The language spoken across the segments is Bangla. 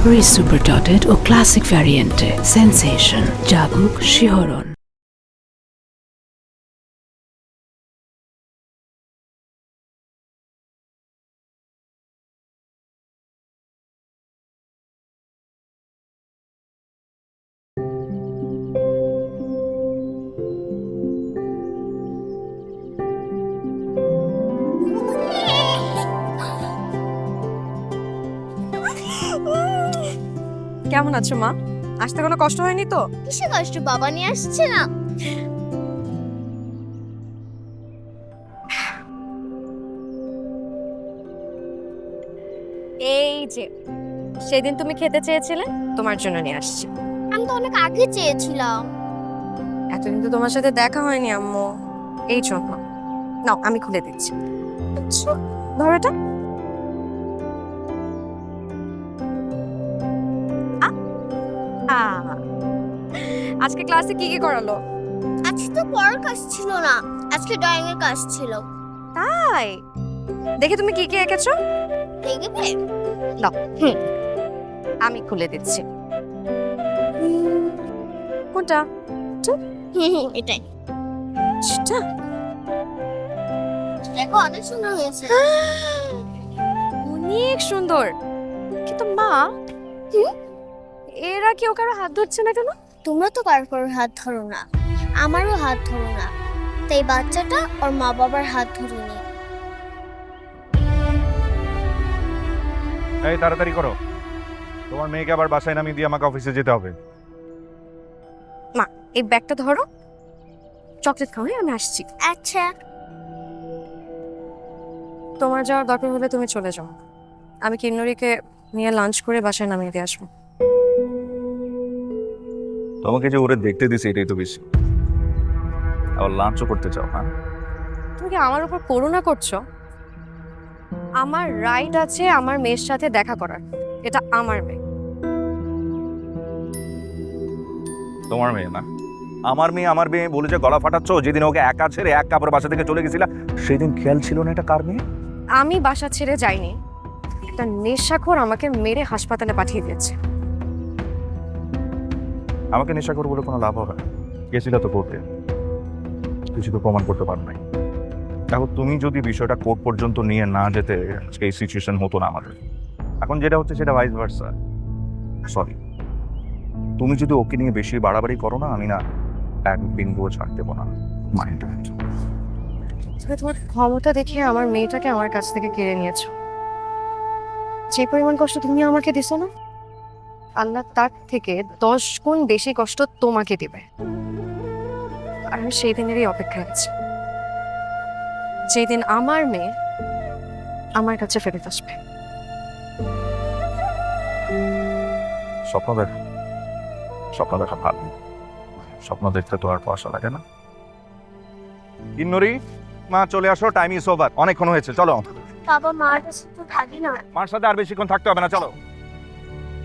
স্ট্রবেরি সুপার ডটেড ও ক্লাসিক ভ্যারিয়েন্টে সেন্সেশন জাগুক শিহরণ। কেমন আছো মা? আসতে কোনো কষ্ট হয়নি তো? কিসে কষ্ট, বাবা নিয়ে আসছে না? এই যে সেদিন তুমি খেতে চেয়েছিলে, তোমার জন্য নিয়ে আসছি। আমি তো অনেক আগে চেয়েছিলাম। এতদিন তো তোমার সাথে দেখা হয়নি আম্মু, এই জন্য। নাও আমি খুলে দিচ্ছি। আচ্ছা, ধরো এটা। আ, আজকে ক্লাসে কি কি করালো? আজকে তো পড়ার কাজ ছিল না, আজকে ড্রয়িং এর কাজ ছিল। তাই দেখি তুমি কি কি এঁকেছো। দেখবে? নাও আমি খুলে দিচ্ছি। কোনটা? এটাই। সেটা? দেখো অনেক সুন্দর হয়েছে। অনেক সুন্দর, কিন্তু মা এরা কেউ কারো হাত ধরছে না কেন? তোমরা তো কারোর হাত ধরো না, আমারও হাত ধরো না, তাই বাচ্চাটা ওর মা বাবার হাত ধরেনি। এই তাড়াতাড়ি করো, তোমার মেয়েকে আবার বাসায় নামিয়ে দিয়ে আমাকে অফিসে যেতে হবে। মা এই ব্যাগটা ধরো, চকলেট খাও, আমি আসছি। আচ্ছা। তোমার যাওয়ার দরকার হলে তুমি চলে যাও, আমি কিন্নরিকে নিয়ে লাঞ্চ করে বাসায় নামিয়ে দিয়ে আসবো। তোমাকে যে ওরে দেখতে দিছে এটাই তো বেশি, আবার লাঞ্চও করতে চাও? হ্যাঁ, তুমি কি আমার উপর করুণা করছো? আমার রাইট আছে আমার মেয়ের সাথে দেখা করার, এটা আমার মেয়ে। তোমার মেয়ে না আমার মেয়ে বলে যে গলা ফাটাচ্ছ। যেদিন ওকে একা ছেড়ে এক কাপড় বাসা থেকে চলে গেছিলা সেদিন খেয়াল ছিল না এটা কার মেয়ে? আমি বাসা ছেড়ে যাইনি, একটা নেশাখোর আমাকে মেরে হাসপাতালে পাঠিয়ে দিয়েছে। আমাকে নেশা করবো বলে কোনো লাভ হবে না, গেছিলা তো কোর্টে, কিছু তো প্রমাণ করতে পারো নাই। দেখো তুমি যদি বিষয়টা কোর্ট পর্যন্ত নিয়ে না যেতে আজকে এই সিচুয়েশন হতো না আমাদের। এখন যেটা হচ্ছে সেটা ভাইস ভার্সা। সরি, তুমি যদি ওকে নিয়ে বেশি বাড়াবাড়ি করো না, আমি না এক বিন্দুও ছাড় দেবো না। মাইন্ড তুমি তোমার ক্ষমতা দেখিয়ে আমার মেয়েটাকে আমার কাছ থেকে কেড়ে নিয়েছো। যে পরিমাণ কষ্ট তুমি আমাকে দিছো না, আল্লাহ তার থেকে 10 গুণ বেশি কষ্ট তোমাকে দিবে। আর আমি সেই দিনেরই অপেক্ষায় আছি, যেদিন আমার মেয়ে আমার কাছে ফেরত আসবে। স্বপ্ন দেখ, স্বপ্ন দেখা ভালো, স্বপ্ন দেখতে তো আর পয়সা লাগে না। কিন্নরি মা চলে আসো, টাইম ইজ ওভার, অনেকক্ষণ হয়েছে, চলো। বাবা মার কাছে তো থাকি না। মার সাথে আর বেশিক্ষণ থাকতে হবে না, চলো।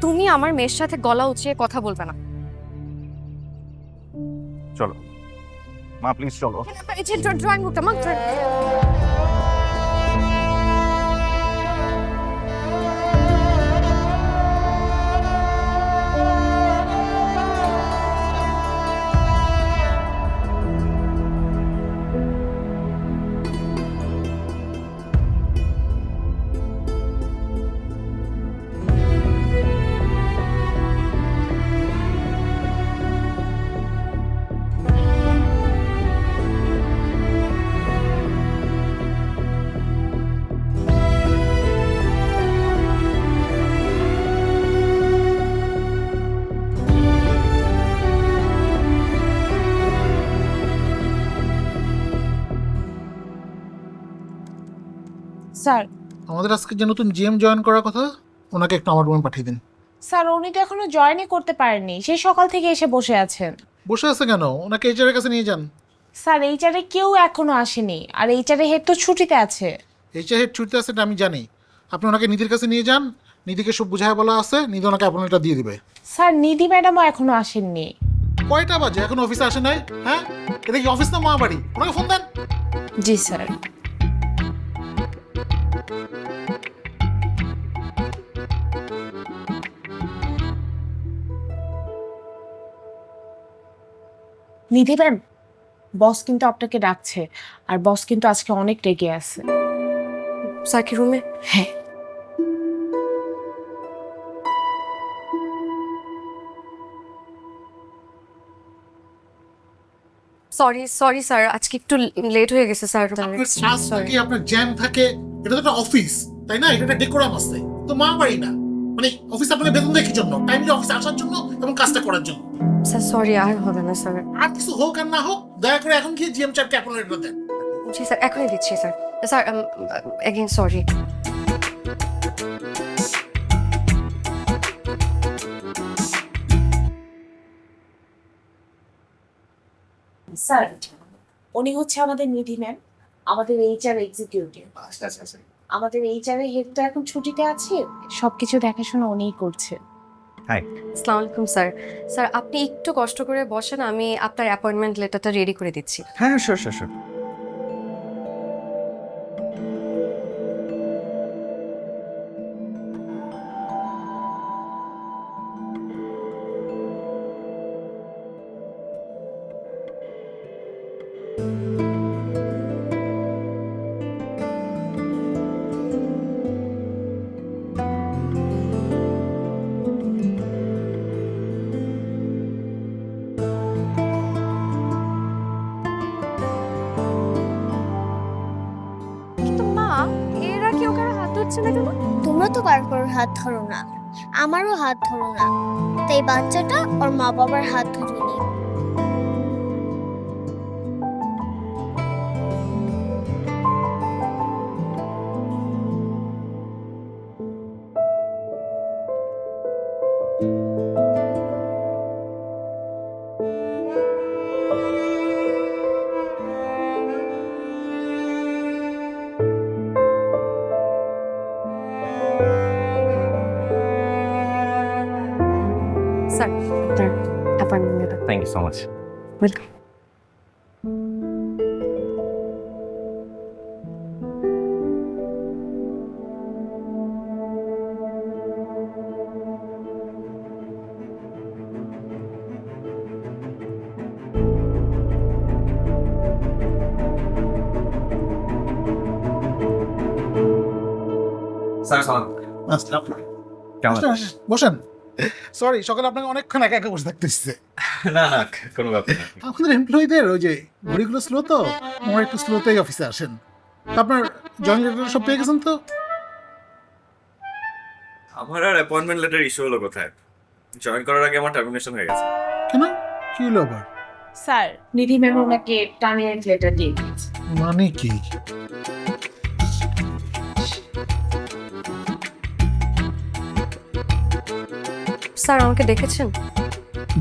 তুমি আমার মেয়ের সাথে গলা উঁচিয়ে কথা বলবে না। চলো মা, প্লিজ চলো। এই যে ড্রয়িং বুকটা মা, স্যার। আমাদের আজকে যে নতুন জিএম জয়েন করার কথা, ওনাকে একটু আমার রুমে পাঠিয়ে দিন। স্যার উনি তো এখনো জয়েনই করতে পারেননি, সেই সকাল থেকে এসে বসে আছেন। বসে আছে কেন? ওনাকে এইচআর এর কাছে নিয়ে যান। স্যার এইচআরে কেউ এখনো আসেনি, আর এইচআরে হেড তো ছুটিতে আছে। এইচআর হেড ছুটিতে আছে, এটা আমি জানি। আপনি ওনাকে নিধির কাছে নিয়ে যান, নিধিকে সব বুঝায় বলা আছে, নিধি ওনাকে অ্যাপয়েন্টমেন্টটা দিয়ে দিবে। স্যার নিধি ম্যাডামও এখনো আসেননি। কয়টা বাজে এখন অফিসে আসে নাই? হ্যাঁ, এটা কি অফিস না মা বাড়ি? ওনাকে ফোন দেন। জি স্যার। নিধি ম্যাম, বস কিন্তু আপনাকে ডাকছে, আর বস কিন্তু আজকে অনেক রেগে আছে। স্যার কি রুমে? হ্যাঁ। সরি সরি স্যার, আজকে একটু লেট হয়ে গেছে স্যার। আপনার ক্লাস থাকে, আপনার জ্যাম থাকে, এটা তো একটা অফিস, তাই না? এটা একটা ডেকোরাম আছে, তো মা বাড়ি না। মানে অফিস আপনাকে বেতন দেয় কি জন্য? টাইমলি অফিসে আসার জন্য এবং কাজটা করার জন্য। স্যার সরি, আর হবে না স্যার। আর কিছু হোক আর না হোক, দয়া করে এখন গিয়ে জিএম স্যারকে অ্যাপয়েন্টমেন্ট দেন। জি স্যার, এখনই দিচ্ছি sir. Sir again sorry. Sir, উনি হচ্ছে আমাদের নিধি ম্যাম, আমাদের এইচআর এক্সিকিউটিভ। আমাদের এইচআর এর হেডটা এখন ছুটিতে আছে, সবকিছু দেখাশোনা উনিই করছে। আসসালামু আলাইকুম স্যার। স্যার আপনি একটু কষ্ট করে বসেন, আমি আপনার অ্যাপয়েন্টমেন্ট লেটারটা রেডি করে দিচ্ছি। হ্যাঁ শিওর শিওর শিওর। কিন্তু মা, এরা কি ওকে হাত ধরছে না কেন? তোমরা তো কারোর হাত ধরো না, আমারও হাত ধরো না, তাই বাচ্চাটা ওর মা বাবার হাত ধরিয়ে নিই। স্যার আপনার appointment letter. Thank you so much. Welcome. Sir সালাম। কেমন? বসেন। সরি, সকালে আপনাকে অনেকক্ষণ একা একা বসে থাকতে হচ্ছে। না না কোনো ব্যাপার না। আমাদের এমপ্লয়ীদের ওই যে ঘড়িগুলো স্লো, তো আমার একটু স্লোতেই অফিসে আসেন। তো আপনার জয়েন লেটার সব পেয়ে গেছেন তো? আমার আর অ্যাপয়েন্টমেন্ট লেটার ইস্যু হলো কোথায়? জয়েন করার আগে আমার টার্মিনেশন হয়ে গেছে। কেন, কি হলো আবার? স্যার, নিধি ম্যাম ওনাকে টার্মিনেট লেটার দিয়ে দিয়েছে। মানে কি? স্যার আমাকে দেখেছেন?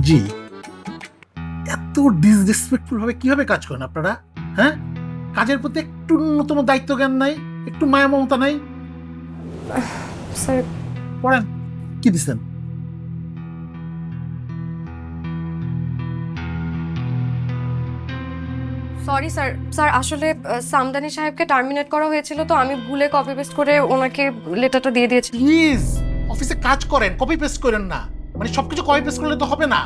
জি। এত ডিসরেসপেক্টফুল ভাবে কিভাবে কাজ করেন আপনারা? হ্যাঁ, কাজের প্রতি একটু ন্যূনতম দায়িত্ব জ্ঞান নাই, একটু মায়া মমতা নাই। স্যার পড়েন, কি দিচ্ছেন? Sorry sir. স্যার আসলে সামদানি সাহেবকে টার্মিনেট করা হয়েছিল, তো আমি ভুলে কপি পেস্ট করে ওনাকে লেটারটা দিয়ে দিয়েছি। প্লিজ অফিসে কাজ করেন, কপি পেস্ট করেন না। মানে সবকিছু কপি পেস্ট করলে তো হবে না,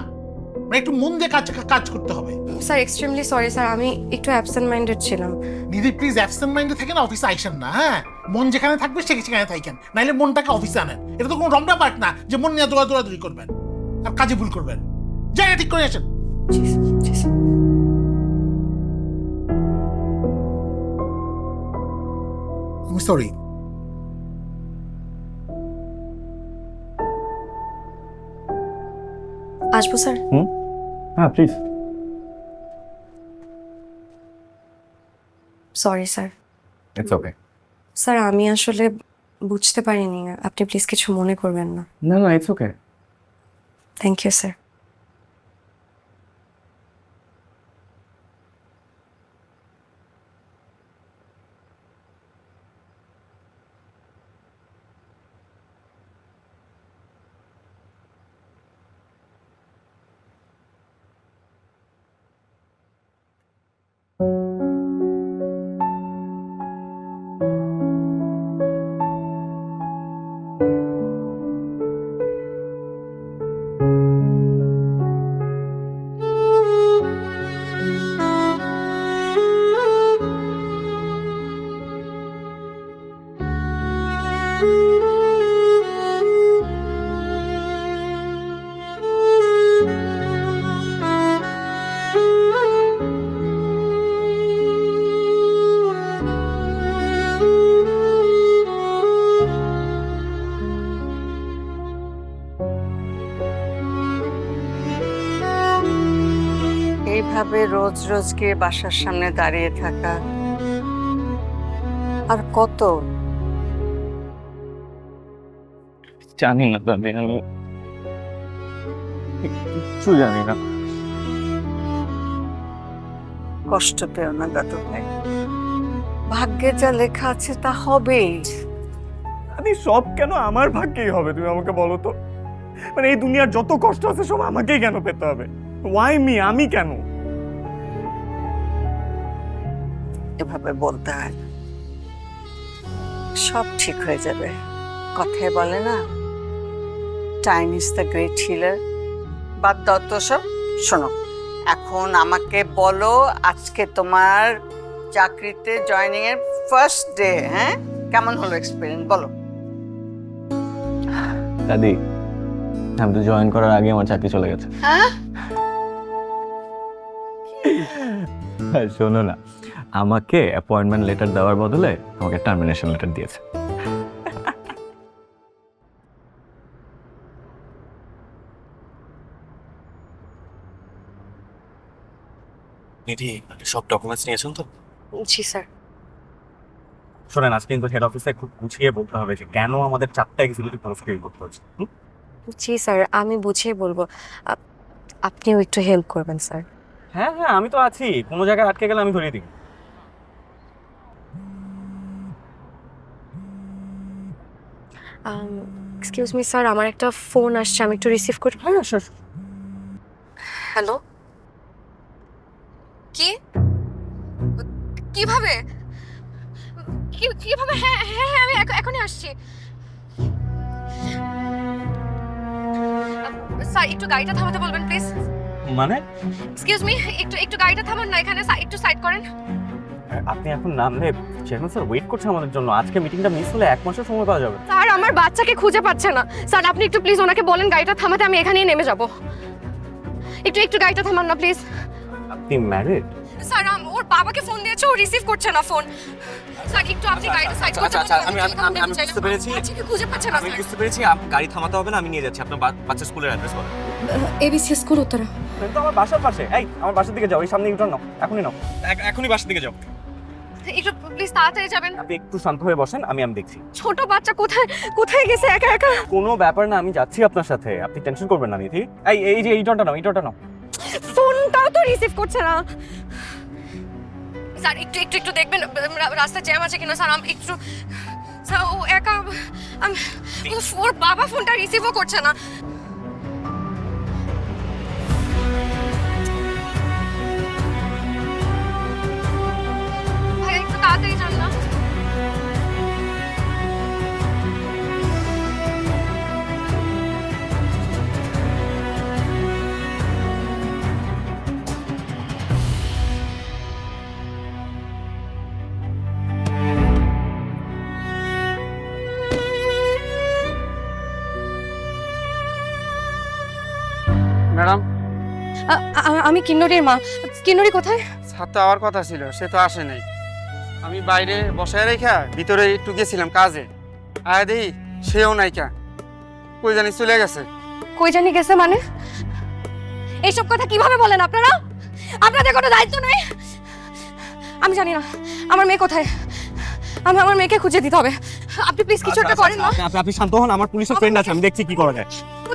মানে একটু মন দিয়ে কাজ করতে হবে। স্যার এক্সট্রিমলি সরি স্যার, আমি একটু অ্যাবসেন্ট মাইন্ডেড ছিলাম। নিধি প্লিজ অ্যাবসেন্ট মাইন্ডে থেকে না অফিসে আইসেন না। হ্যাঁ, মন যেখানে থাকবে সেখানে থাকেন, নাইলে মনটাকে অফিসে আনেন। এটা তো কোনো রমনা পার্ক না যে মন নিয়ে দৌড়াদৌড়ি করবেন আর কাজে ভুল করবেন। জায়গা ঠিক করে আসেন। জি স্যার, জি স্যার। আমি সরি। আসবো স্যার? হ্যাঁ please. Sorry sir. It's okay. Sir আমি আসলে বুঝতে পারিনি, আপনি প্লিজ কিছু মনে করবেন না। না না it's okay. Thank you sir. এভাবে রোজ রোজ গিয়ে বাসার সামনে দাঁড়িয়ে থাকা আর কত? জানি না দাদি, আমি কিচ্ছু জানি না। কষ্ট পেও না দাদু ভাই, ভাগ্যে যা লেখা আছে তা হবেই। দাদি সব কেন আমার ভাগ্যেই হবে তুমি আমাকে বলো তো? মানে এই দুনিয়ার যত কষ্ট আছে সব আমাকেই কেন পেতে হবে? Y me? আমি কেন? এভাবে বলতে হয় না। সব ঠিক হয়ে যাবে। কথায় বলে না, time is the great healer. বাদ দাও তো সব। শোনো, এখন আমাকে বলো, আজকে তোমার চাকরিতে জয়েনিং এর ফার্স্ট ডে, হ্যাঁ? কেমন হলো এক্সপিরিয়েন্স বলো। দাদি আমি তো জয়েন করার আগে আমার চাকরি চলে গেছে। হ্যাঁ? শোনো না, আমাকে অ্যাপয়েন্টমেন্ট লেটার দেওয়ার বদলে আমাকে টার্মিনেশন লেটার দিয়েছে। নিধি, সব ডকুমেন্টস নিয়েছেন তো? জি স্যার। শোনেন, আজকে কিন্তু হেড অফিসে খুব গুছিয়ে বলতে হবে যে কেন আমাদের 4টা এক্সিকিউটিভ ট্রান্সফার করতে হচ্ছে। জি স্যার, আমি বুঝিয়ে বলবো। আপনিও একটু হেল্প করবেন স্যার। হ্যাঁ হ্যাঁ, আমি তো আছি, কোনো জায়গায় আটকে গেলে আমি ধরিয়ে দিই। এক্সকিউজ মি স্যার, আমার একটা ফোন আসছে, আমি একটু রিসিভ করি। হ্যাঁ স্যার। হ্যালো, কি? কিভাবে? কিভাবে? হ্যাঁ হ্যাঁ হ্যাঁ, আমি এখনই আসছি। স্যার একটু গাড়িটা থামাতে বলবেন প্লিজ। মানে এক্সকিউজ মি, একটু গাড়িটা থামান না, এখানে একটু সাইড করেন। আপনি এখন নামলে চেয়ারম্যান স্যার ওয়েট করছে আমাদের জন্য। আজকে মিটিংটা মিস হলে 1 মাসের সময় পাওয়া যাবে। স্যার আমার বাচ্চাকে খুঁজে পাচ্ছে না স্যার, আপনি একটু প্লিজ ওনাকে বলেন গাড়িটা থামাতে, আমি এখানেই নেমে যাব। একটু গাড়িটা থামান না প্লিজ। আপনি ম্যারিড? স্যার ওর বাবাকে ফোন দিয়েছে, ও রিসিভ করছে না ফোন। স্যার একটু আপনি গাড়িটা সাইড করতে আচ্ছা, বলুন, আমি বুঝতে পেরেছি। বাচ্চাকে খুঁজে পাচ্ছে না আমি স্যার। বুঝতে পেরেছি, গাড়ি থামাতে হবে না, আমি নিয়ে যাচ্ছি। আপনার বাচ্চার স্কুলের অ্যাড্রেস বলেন। ABC school Uttara. তো আমার বাসার পাশে। এই আমার বাসার দিকে যাও, এই সামনে ইউটার্ন নাও, এখনই নাও। এখনই বাসার দিকে যাও। একটু প্লিজ তাড়াতাড়ি যাবেন। আপনি একটু শান্ত হয়ে বসেন, আমি দেখছি। ছোট বাচ্চা কোথায় গেছে একা একা? কোনো ব্যাপার না, আমি যাচ্ছি আপনার সাথে, আপনি টেনশন করবেন না নিধি। এই যে ইউটার্নটা নাও, ইউটার্নটা নাও। ফোনটাও তো রিসিভ করছে না স্যার। একটু দেখবেন রাস্তা জ্যাম আছে কিনা স্যার। আমি একটু স্যার, ও একা, ওর বাবা ফোনটা রিসিভও করছে না। ভাই একটু তাড়াতাড়ি যান না। ম্যাডাম, আমি কিন্নরির মা। কিন্নরি কোথায়? ছাত্র আওয়ার কথা ছিল, সে তো আসে নাই। আমি বাইরে বসায় রেখা ভিতরে একটু গেছিলাম কাজে, আয় দেখি সেও নাইকা, কই জানি চলে গেছে। কই জানি গেছে মানে? এইসব কথা কিভাবে বলেন আপনারা? আপনাদের কোনো দায়িত্ব নেই? আমি জানি না আমার মেয়ে কোথায়। আমার মেয়েকে খুঁজে দিতে হবে। আপনি প্লিজ কিছু একটা করেন না। আপনি শান্ত হন, আমার পুলিশের ফ্রেন্ড আছে, আমি দেখছি কি করা যায়।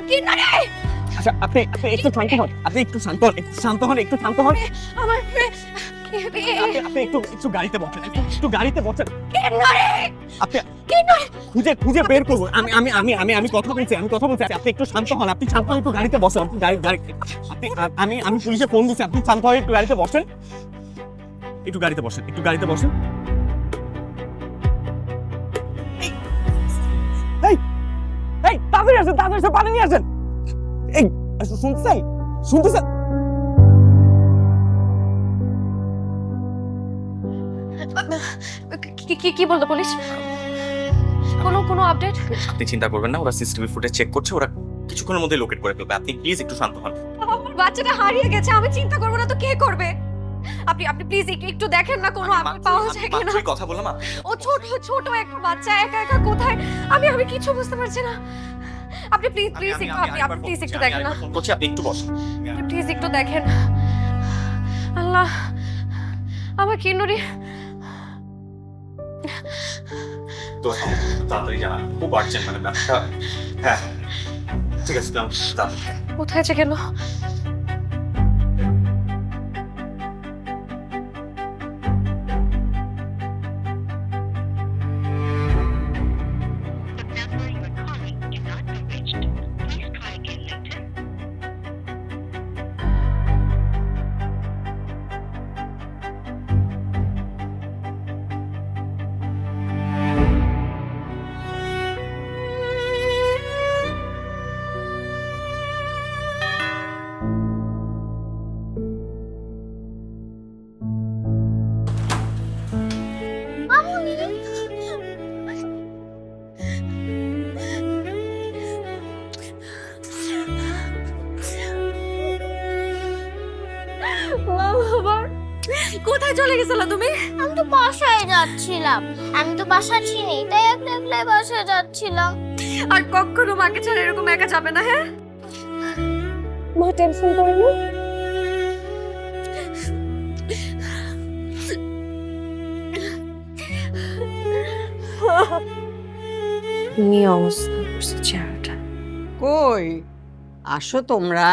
কিন্নরি! আচ্ছা আপনি একটু শান্ত হন, আপনি একটু শান্ত হন, একটু শান্ত হন। আমার মেয়ে! আপনি একটু গাড়িতে বসেন, একটু গাড়িতে বসেন। কিন্নরি! আপনি কিন্নরি! খুঁজে বের করবো। আমি কথা বলছি, আপনি একটু শান্ত হন, আপনি শান্ত হন, একটু গাড়িতে বসেন। আপনি আমি পুলিশে ফোন দিচ্ছি, আপনি শান্ত হয়ে একটু গাড়িতে বসেন। একটু গাড়িতে বসেন। এই তাড়াতাড়ি আসেন, পানি নিয়ে আসেন। এই শুনতেছেন? কি বললো পুলিশ? কোনো আপডেট? আপনি চিন্তা করবেন না, ওরা সিসিটিভি ফুটেজ চেক করছে, ওরা কিছুক্ষণের মধ্যে লোকেট করে ফেলবে। আপনি প্লিজ একটু শান্ত হন। আমার বাচ্চাটা হারিয়ে গেছে, আমি চিন্তা করবো না তো কে করবে? আপনি প্লিজ একটু দেখেন না কোনো আপডেট পাওয়া যায় কিনা। মাত্রই কথা বললাম। ও ছোট একটা বাচ্চা একা কোথায়, আমি কিছু বুঝতে পারছি না। আপনি প্লিজ একটু দেখেন না। ফোন করছি, আপনি একটু বসেন। প্লিজ একটু দেখেন। আল্লাহ, আমার কিন্নরি। তো তাড়াতাড়ি জানা, খুব আর্জেন্ট মানে ব্যাপারটা। হ্যাঁ ঠিক আছে, তাড়াতাড়ি। কোথায় যে গেল? কোথায় চলে গেছিলা তুমি? আমি তো বাসায় যাচ্ছিলাম। আমি তো বাসা চিনি, তাই একলা একলাই বাসায় যাচ্ছিলাম। আর কখনো মাকে ছাড়া এরকম একা যাবে না, হ্যাঁ? মা টেনশন করে না। তুমি অবস্থা করছো চেহারাটা। কই আসো তোমরা।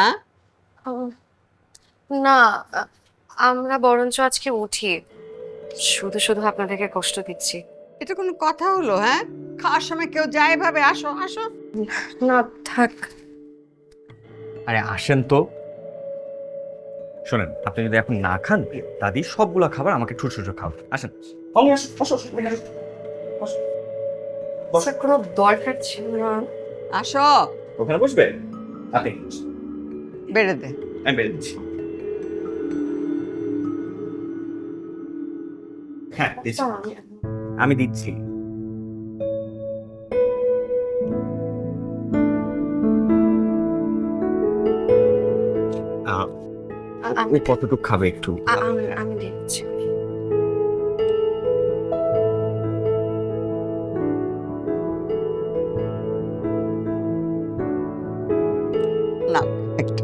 না, আমরা বরঞ্চ আজকে উঠি। শুধু শুধু আপনাদেরকে কষ্ট দিচ্ছি। এটা কোনো কথা হলো? হ্যাঁ, খাওয়ার সময় কেউ যায় ভাবে আসো আসো। না থাক। আরে আসেন তো। শোনেন, আপনি যদি এখন না খান, দাদি সবগুলা খাবার আমাকে ছোট ছোট খাও। আসেন। স্যার, কোনো দরকার ছিল না। আসো, ওখানে বসবে আপনি। বেড়ে দে। আমি বেড়ে দিচ্ছি। হ্যাঁ দিচ্ছি, আমি দিচ্ছি। ওই কতটুকু খাবে একটু? আমি দিচ্ছি। না একটু।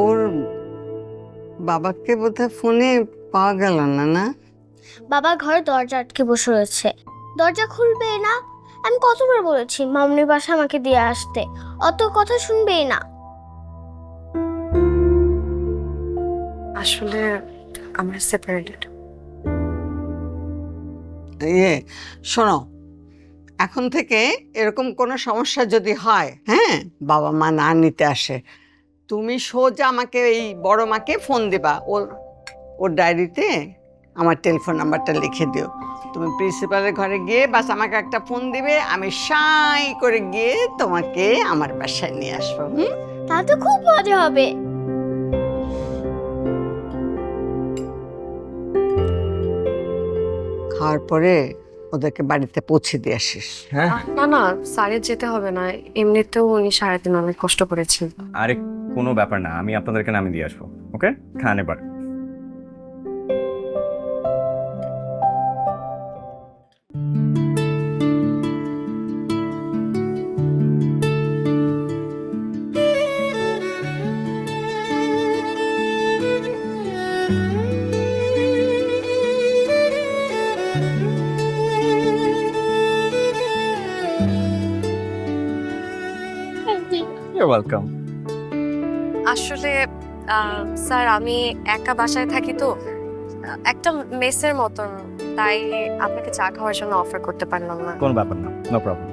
ওর বাবাকে বোধহয় ফোনে পাওয়া গেল না। না, বাবা ঘরে দরজা আটকে বসে রয়েছে, দরজা খুলবে না। আমি কতবার বলেছি মামনির বাসা আমাকে দিয়ে আসতে, অত কথা শুনবেই না। আসলে আমরা সেপারেটেড। শোনো, এখন থেকে এরকম কোনো সমস্যা যদি হয়, হ্যাঁ, বাবা মা না নিতে আসে, তুমি সোজা আমাকে এই বড় মাকে ফোন দিবা। ওর ডায়েরিতে আমার টেলিফোন নাম্বারটা লিখে দিও। তুমি প্রিন্সিপালের ঘরে গিয়ে বাস আমাকে একটা ফোন দিবে, আমি সাই করে গিয়ে তোমাকে আমার বাসায় নিয়ে আসবো। তা তো খুব মজা হবে। খাওয়ার পরে ওদেরকে বাড়িতে পৌঁছে দিয়ে আসিস। হ্যাঁ, না না, স্যারের যেতে হবে না। এমনিতেও উনি সারাদিন অনেক কষ্ট করেছেন। আরে কোনো ব্যাপার না, আমি আপনাদেরকে নামিয়ে দিয়ে আসবো। ওকে, খান এবার। You're welcome. আসলে স্যার, আমি একা বাসায় থাকি তো, একটা মেসের মতন, তাই আপনাকে চা খাওয়ার জন্য অফার করতে পারলাম না। কোনো ব্যাপার না, নো প্রবলেম।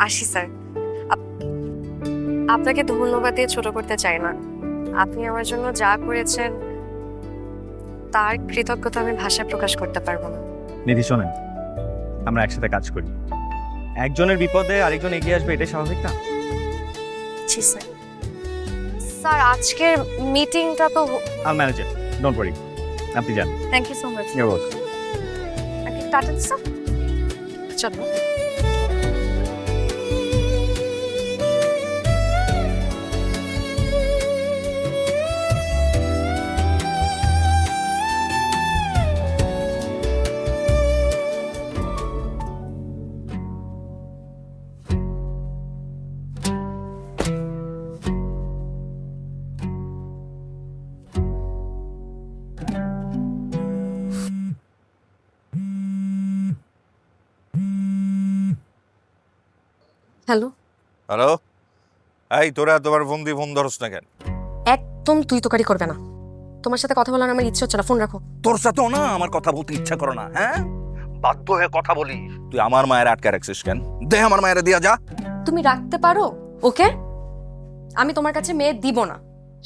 আসি স্যার। আপনাকে ধন্যবাদ দিয়ে ছোট করতে চাই না। আপনি আমার জন্য যা করেছেন তার কৃতজ্ঞতা আমি ভাষায় প্রকাশ করতে পারবো না। নিধি শোনেন, আমরা একসাথে কাজ করি, একজনের বিপদে আরেকজন এগিয়ে আসবে, এটাই স্বাভাবিক না? জি স্যার। স্যার, আজকের মিটিংটা তো আল ম্যানেজ ইট, ডোন্ট ওয়ারি। আপনি যান। Thank you so much. You're welcome. Tata sir. চলো। হ্যালো, হ্যালো, এই তোরা তোমার ফোন ধরস না কেন? একদম তুই তোকারি করবে না। তোমার সাথে কথা বলার আমার ইচ্ছে হচ্ছে না, ফোন রাখো। তোর সাথেও না আমার কথা বলতে ইচ্ছা করে না, হ্যাঁ? বাধ্য হয়ে কথা বলি। তুই আমার মায়ের আটকে রাখছিস কেন? দে আমার মায়ের দিয়া যা। তুমি রাখতে পারো ওকে? আমি তোমার কাছে মেয়ে দিব না।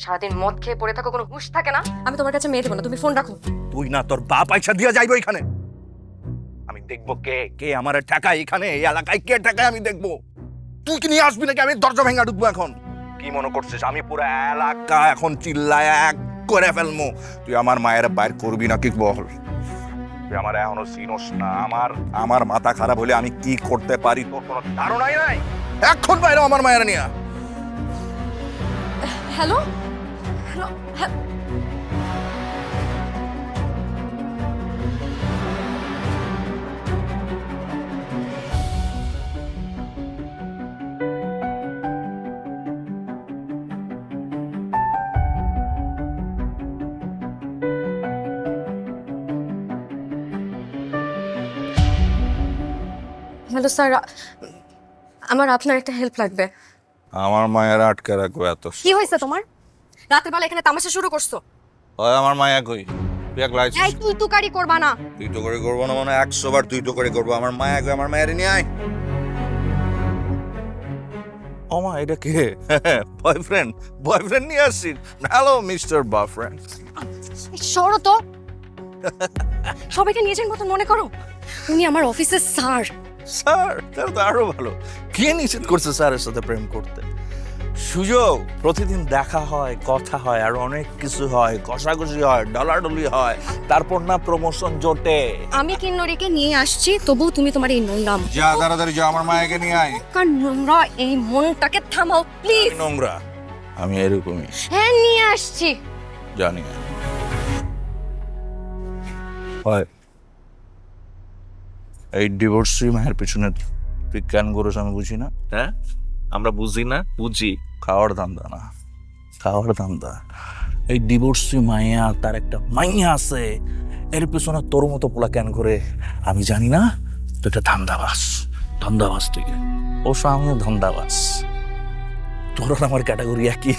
সারাদিন মদ খেয়ে পড়ে থাকো, কোনো হুঁশ থাকে না। আমি তোমার কাছে মেয়ে দেবো না, তুমি ফোন রাখো। তুই না তোর বাপ পয়সা দিয়া যাইবো এখানে। আমি দেখবো কে কে আমার ঠেকায় এখানে, এই এলাকায় কে ঠেকায় আমি দেখবো। তুই কি নিয়ে আসবি নাকি? আমি দরজা ভেঙে ঢুকবো এখন। কি মনে করছিস আমি পুরো এলাকা এখন চিল্লায় এক করে ফেলবো? তুই আমার মায়ের বাইর করবি না কি বল? তুই আমার এখনো চিনোস না। আমার মাথা খারাপ হলে আমি কি করতে পারি তোর কোনো ধারণাই নাই। এখন বাইরে আমার মায়ের নিয়ে। Hello hello. হ্যালো স্যার, আমার আপনার একটা হেল্প লাগবে। আমার মায়ের আটকে রাখবো এত? কি হয়েছে তোমার? রাতের বেলা এখানে তামাশা শুরু করছো? ওই আমার মায়া কই? তুই এক লাইছিস? এই তুই তুকারি করবা না। তুই তো করে করবো না মানে 100 বার তুই তো করে করবো। আমার মায়া কই? আমার মায়ের নিয়ে আয়। ও মা, এটা কে? বয়ফ্রেন্ড নিয়ে আসছিস? Hello mister boyfriend. সরো তো। সবাইকে নিজের মতন মনে করো। উনি আমার অফিসের স্যার। স্যার? তাহলে তো আরো ভালো। কে নিষেধ করছে স্যারের সাথে প্রেম করতে? সুযোগ, প্রতিদিন দেখা হয়, কথা হয়, আর অনেক কিছু হয়, কষাকষি হয়, ডলাডলি হয়, তারপর না প্রমোশন জোটে। আমি কিন্নরিকে নিয়ে আসছি, তবুও তুমি তোমার এই নোংরা যা তাড়াতাড়ি যা, আমার মায়াকে নিয়ে আয়। নোংরা এই মনটাকে থামাও প্লিজ। নোংরা? আমি এরকমই। হ্যাঁ, নিয়ে আসছি। জানি হয় এই ডিভোর্সি মায়ের পিছনে তুই কেন করিস আমি বুঝি না। হ্যাঁ, আমরা বুঝি না, বুঝি। খাওয়ার ধান্দা না, খাওয়ার ধান্দা। এই ডিভোর্সি মাইয়া, তার একটা মাইয়া আছে, এর পিছনে তোর মতো পোলা কেন করে আমি জানি না। তো এটা ধান্দাবাস, ধান্দাবাস তুই। ও আমিও ধান্দাবাস। তোর আর আমার ক্যাটাগরি একই।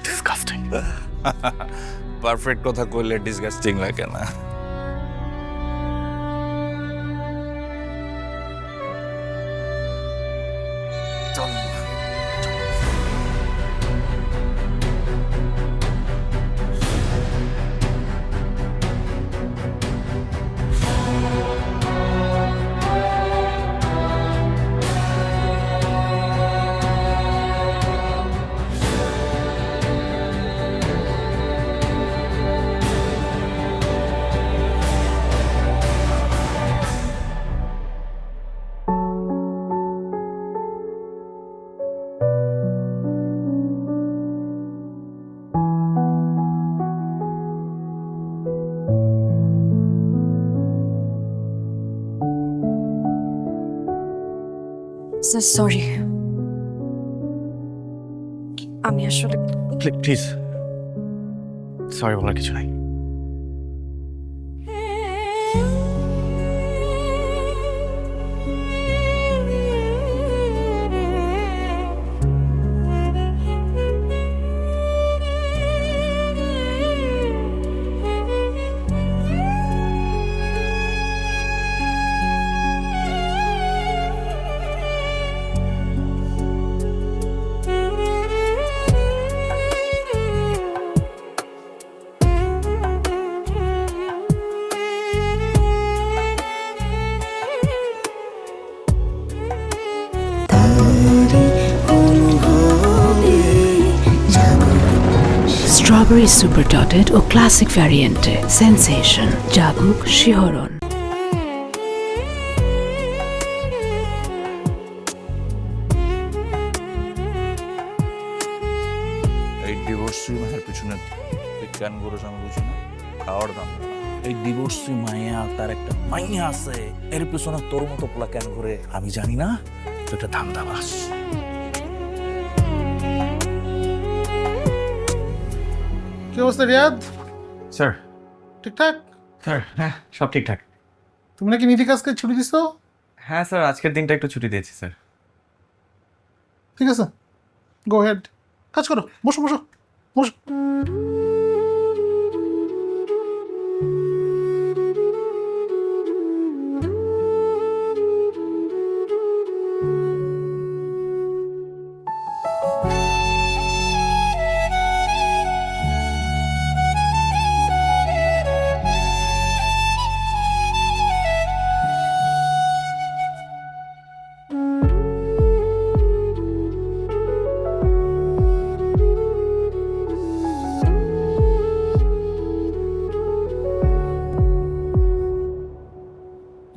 ডিসগাস্টিং। পারফেক্ট কথা কইলে ডিসগাস্টিং লাগে না। সরি, আমি আসলে প্লিজ, সরি বলার কিছু নাই। স্ট্রবেরি সুপার ডটেড ও ক্লাসিক ভ্যারিয়েন্টে সেন্সেশন, জাগুক শিহরণ। এই ডিভোর্সি মায়ের পিছনে তুই কেন করিস আমি বুঝি না। খাওয়ার ধান্দা। এই ডিভোর্সি মাইয়া, তার একটা মাইয়া আছে, এর পিছনে তোর মতো পোলা কেন করে আমি জানি না। তো এটা ধান্দাবাস। কি অবস্থা রিয়াদ? স্যার। ঠিকঠাক? স্যার, হ্যাঁ, সব ঠিকঠাক। তুমি নাকি নিধি কাজকে ছুটি দিছো? হ্যাঁ স্যার, আজকের দিনটা একটু ছুটি দিয়েছি স্যার। ঠিক আছে, গো হেড, কাজ করো, বসো বসো বসো।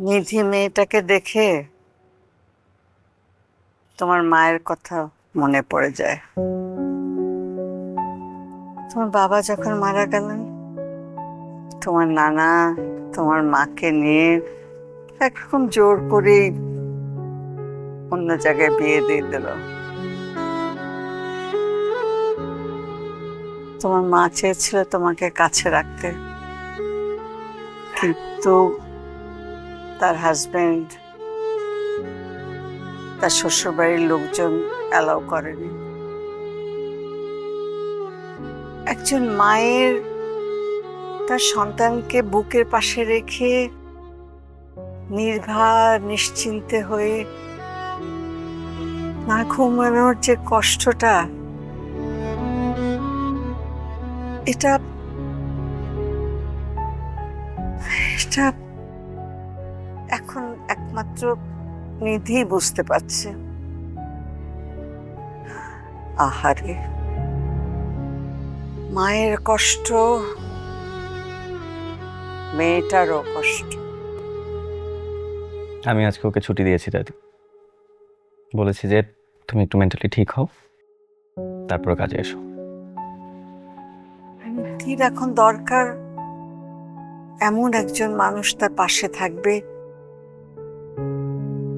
নিধি মেয়েটাকে দেখে তোমার মায়ের কথা মনে পড়ে যায়। তোমার বাবা যখন মারা গেলেন, তোমার নানা তোমার মাকে নিয়ে একরকম জোর করে অন্য জায়গায় বিয়ে দিয়ে দিল। তোমার মা চেয়েছিল তোমাকে কাছে রাখতে, কিন্তু তার হাজবেন্ড, তার শ্বশুরবাড়ির লোকজন অ্যালাউ করেনি। একজন মায়ের তার সন্তানকে বুকের পাশে রেখে নির্ভর নিশ্চিন্তে হয়ে না ঘুমানোর যে কষ্টটা, এটা এটা এখন একমাত্র নিধি বুঝতে পারছে। আহারে, মায়ের কষ্ট, মেয়েটারও কষ্ট। আমি আজকে ওকে ছুটি দিয়েছি দাদি, বলেছি যে তুমি একটু মেন্টালি ঠিক হও, তারপর কাজে এসো। নিধির এখন দরকার এমন একজন মানুষ তার পাশে থাকবে,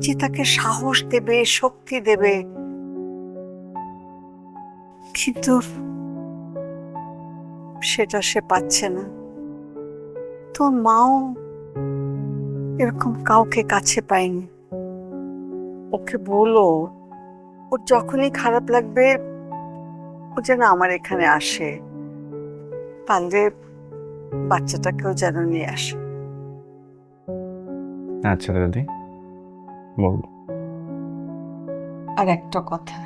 যে তাকে সাহস দেবে, শক্তি দেবে। কিন্তু সেটা সে পাচ্ছে না। তোর মাও এরকম কাউকে কাছে পায়নি। ওকে বলো, ওর যখনই খারাপ লাগবে ও যেন আমার এখানে আসে, পারলে বাচ্চাটাকেও যেন নিয়ে আসে। আচ্ছা দাদি, বলবো। আর একটা কথা,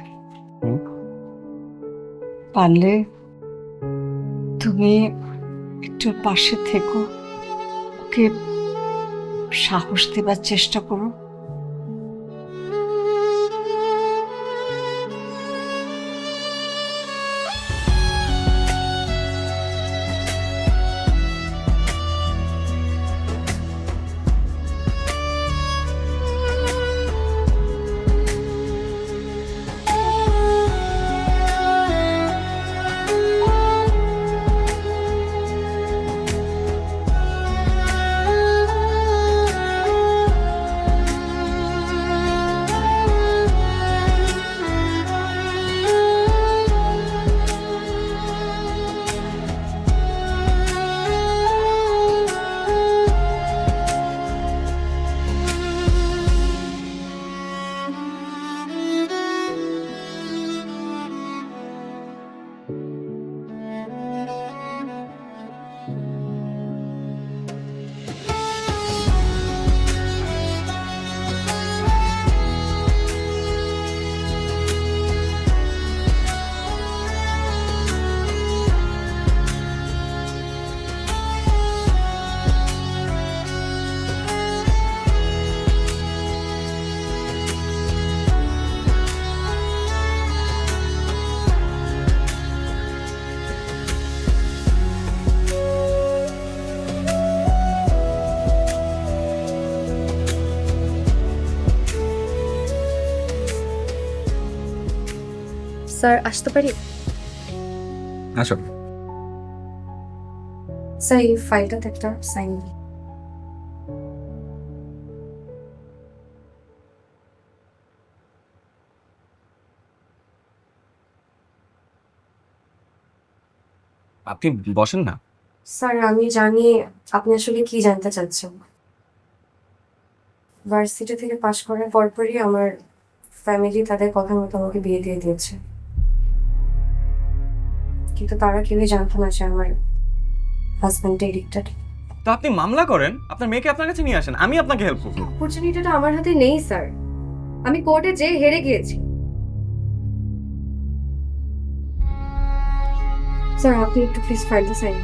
হুম? পারলে তুমি একটু পাশে থেকো, ওকে সাহস দেবার চেষ্টা করো। স্যার আসতে পারি? আসো। স্যার এই ফাইলটাতে একটা সাইন। আপনি বসেন না। স্যার আমি জানি আপনি আসলে কি জানতে চাচ্ছেন। ভার্সিটি থেকে পাশ করার পরপরই আমার ফ্যামিলি তাদের কথা মতো আমাকে বিয়ে দিয়ে দিয়েছে, কিন্তু তারা কেউই জানতো না যে আমার হাজব্যান্ড এডিক্টেড। তো আপনি মামলা করেন, আপনার মেয়েকে আপনার কাছে নিয়ে আসেন, আমি আপনাকে হেল্প করবো। অপরচুনিটিটা আমার হাতে নেই স্যার, আমি কোর্টে যেয়ে হেরে গিয়েছি। স্যার আপনি একটু প্লিজ ফাইলটা সাইন।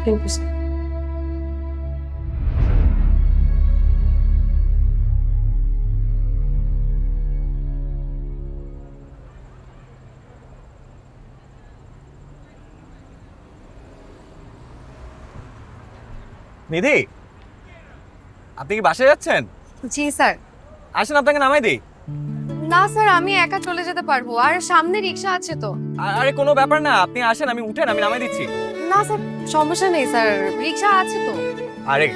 Thank you sir. নিধি, আপনি কি বাসায় যাচ্ছেন? জি স্যার। আসেন আপনাকে নামাই দিই। না স্যার, আমি একা চলে যেতে পারবো, আর সামনে রিক্সা আছে তো। আরে কোনো ব্যাপার না, আপনি আসেন, আমি উঠেন, আমি নামাই দিচ্ছি। না স্যার সমস্যা নেই স্যার, রিক্সা আছে তো। আরে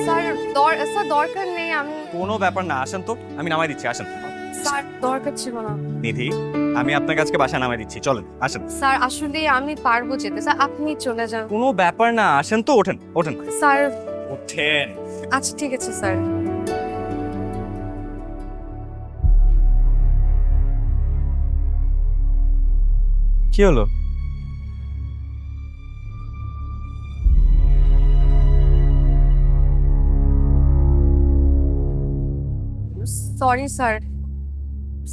স্যার দরকার নেই, আমি কোনো ব্যাপার না, আসেন তো, আমি নামাই দিচ্ছি, আসেন। স্যার দরকার ছিল না। নিধি, আমি আপনার কাছে বাসায় নামাই দিচ্ছি, চলেন আসেন। স্যার আসলে আমি পারবো যেতে, স্যার আপনি চলে যান। কোনো ব্যাপার না, আসেন তো, ওঠেন ওঠেন। স্যার ওঠেন। আচ্ছা ঠিক আছে স্যার। কি হলো? সরি স্যার,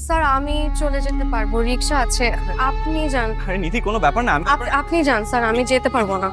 স্যার আমি চলে যেতে পারবো, রিক্সা আছে, আপনি যান। আরে নিধি, কোনো ব্যাপার না, আপনি যান স্যার, আমি যেতে পারবো না।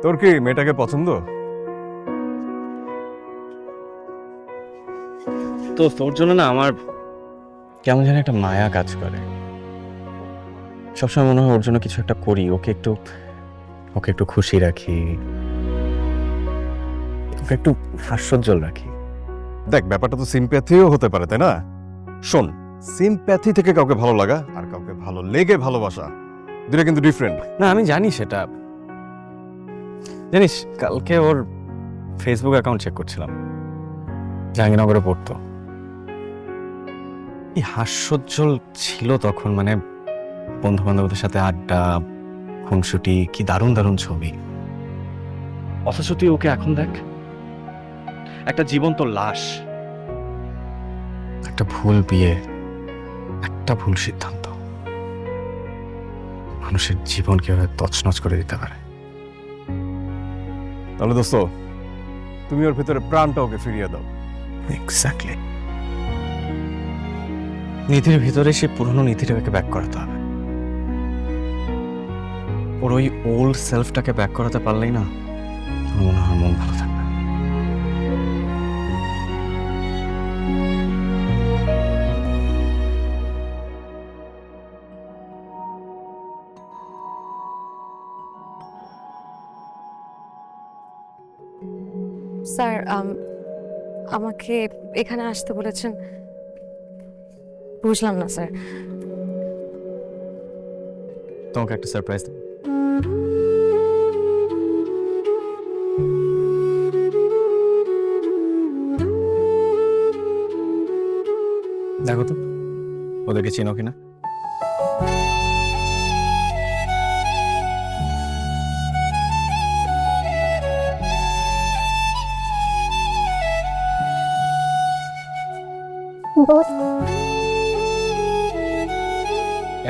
তোর কি মেয়েটাকে পছন্দ? তো তোর জন্য না আমার কেমন যেন একটা মায়া কাজ করে। সবসময় মনে হয় ওর জন্য কিছু একটা করি, ওকে একটু খুশি রাখি, ওকে একটু হাস্যোজ্জ্বল রাখি। দেখ, ব্যাপারটা তো সিম্প্যাথিও হতে পারে, তাই না? শোন, সিম্প্যাথি থেকে কাউকে ভালো লাগা আর কাউকে ভালো লেগে ভালোবাসা দুটো কিন্তু ডিফারেন্ট। না আমি জানি সেটা। জানিস, কালকে ওর ফেসবুক অ্যাকাউন্ট চেক করছিলাম, জাহাঙ্গীরনগরে পড়তো। এই হাস্যোজ্জ্বল ছিল তখন, মানে বন্ধু বান্ধবদের সাথে আড্ডা, খুনসুটি, কি দারুণ দারুণ ছবি। অথচ তুই ওকে এখন দেখ, একটা জীবন্ত লাশ। একটা ভুল বিয়ে, একটা ভুল সিদ্ধান্ত মানুষের জীবন কিভাবে তছনছ করে দিতে পারে। তাহলে দোস্ত, তুমি ওর ভিতরে প্রাণটা ওকে ফিরিয়ে দাও। এক্স্যাক্টলি। নীতির ভিতরে সে পুরনো নীতিটাকে ব্যাক করাতে হবে। ওর ওই ওল্ড সেলফটাকে ব্যাক করাতে পারলেই না আমার মনে হয় মন ভালো থাকবে। স্যার আমাকে এখানে আসতে বলেছেন। বুঝলাম না স্যার। তোমাকে একটা সারপ্রাইজ দেব। দেখো তো ওদেরকে চিনো কিনা।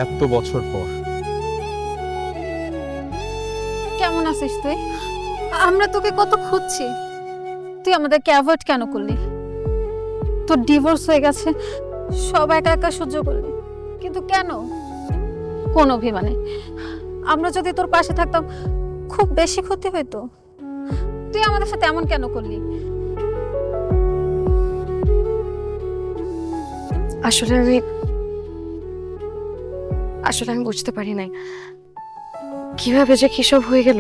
এত বছর পর কেমন আছিস তুই? আমরা তোকে কত খুঁজছি, তুই আমাদেরকে অ্যাভয়েড কেন করলি? তোর ডিভোর্স হয়ে গেছে, সব একা একা সহ্য করলি, কিন্তু কেন? কোন অভিমানে? আমরা যদি তোর পাশে থাকতাম খুব বেশি ক্ষতি হইতো। তুই আমাদের সাথে এমন কেন করলি? আসলে আমি বুঝতে পারি নাই কিভাবে যে কিসব হয়ে গেল।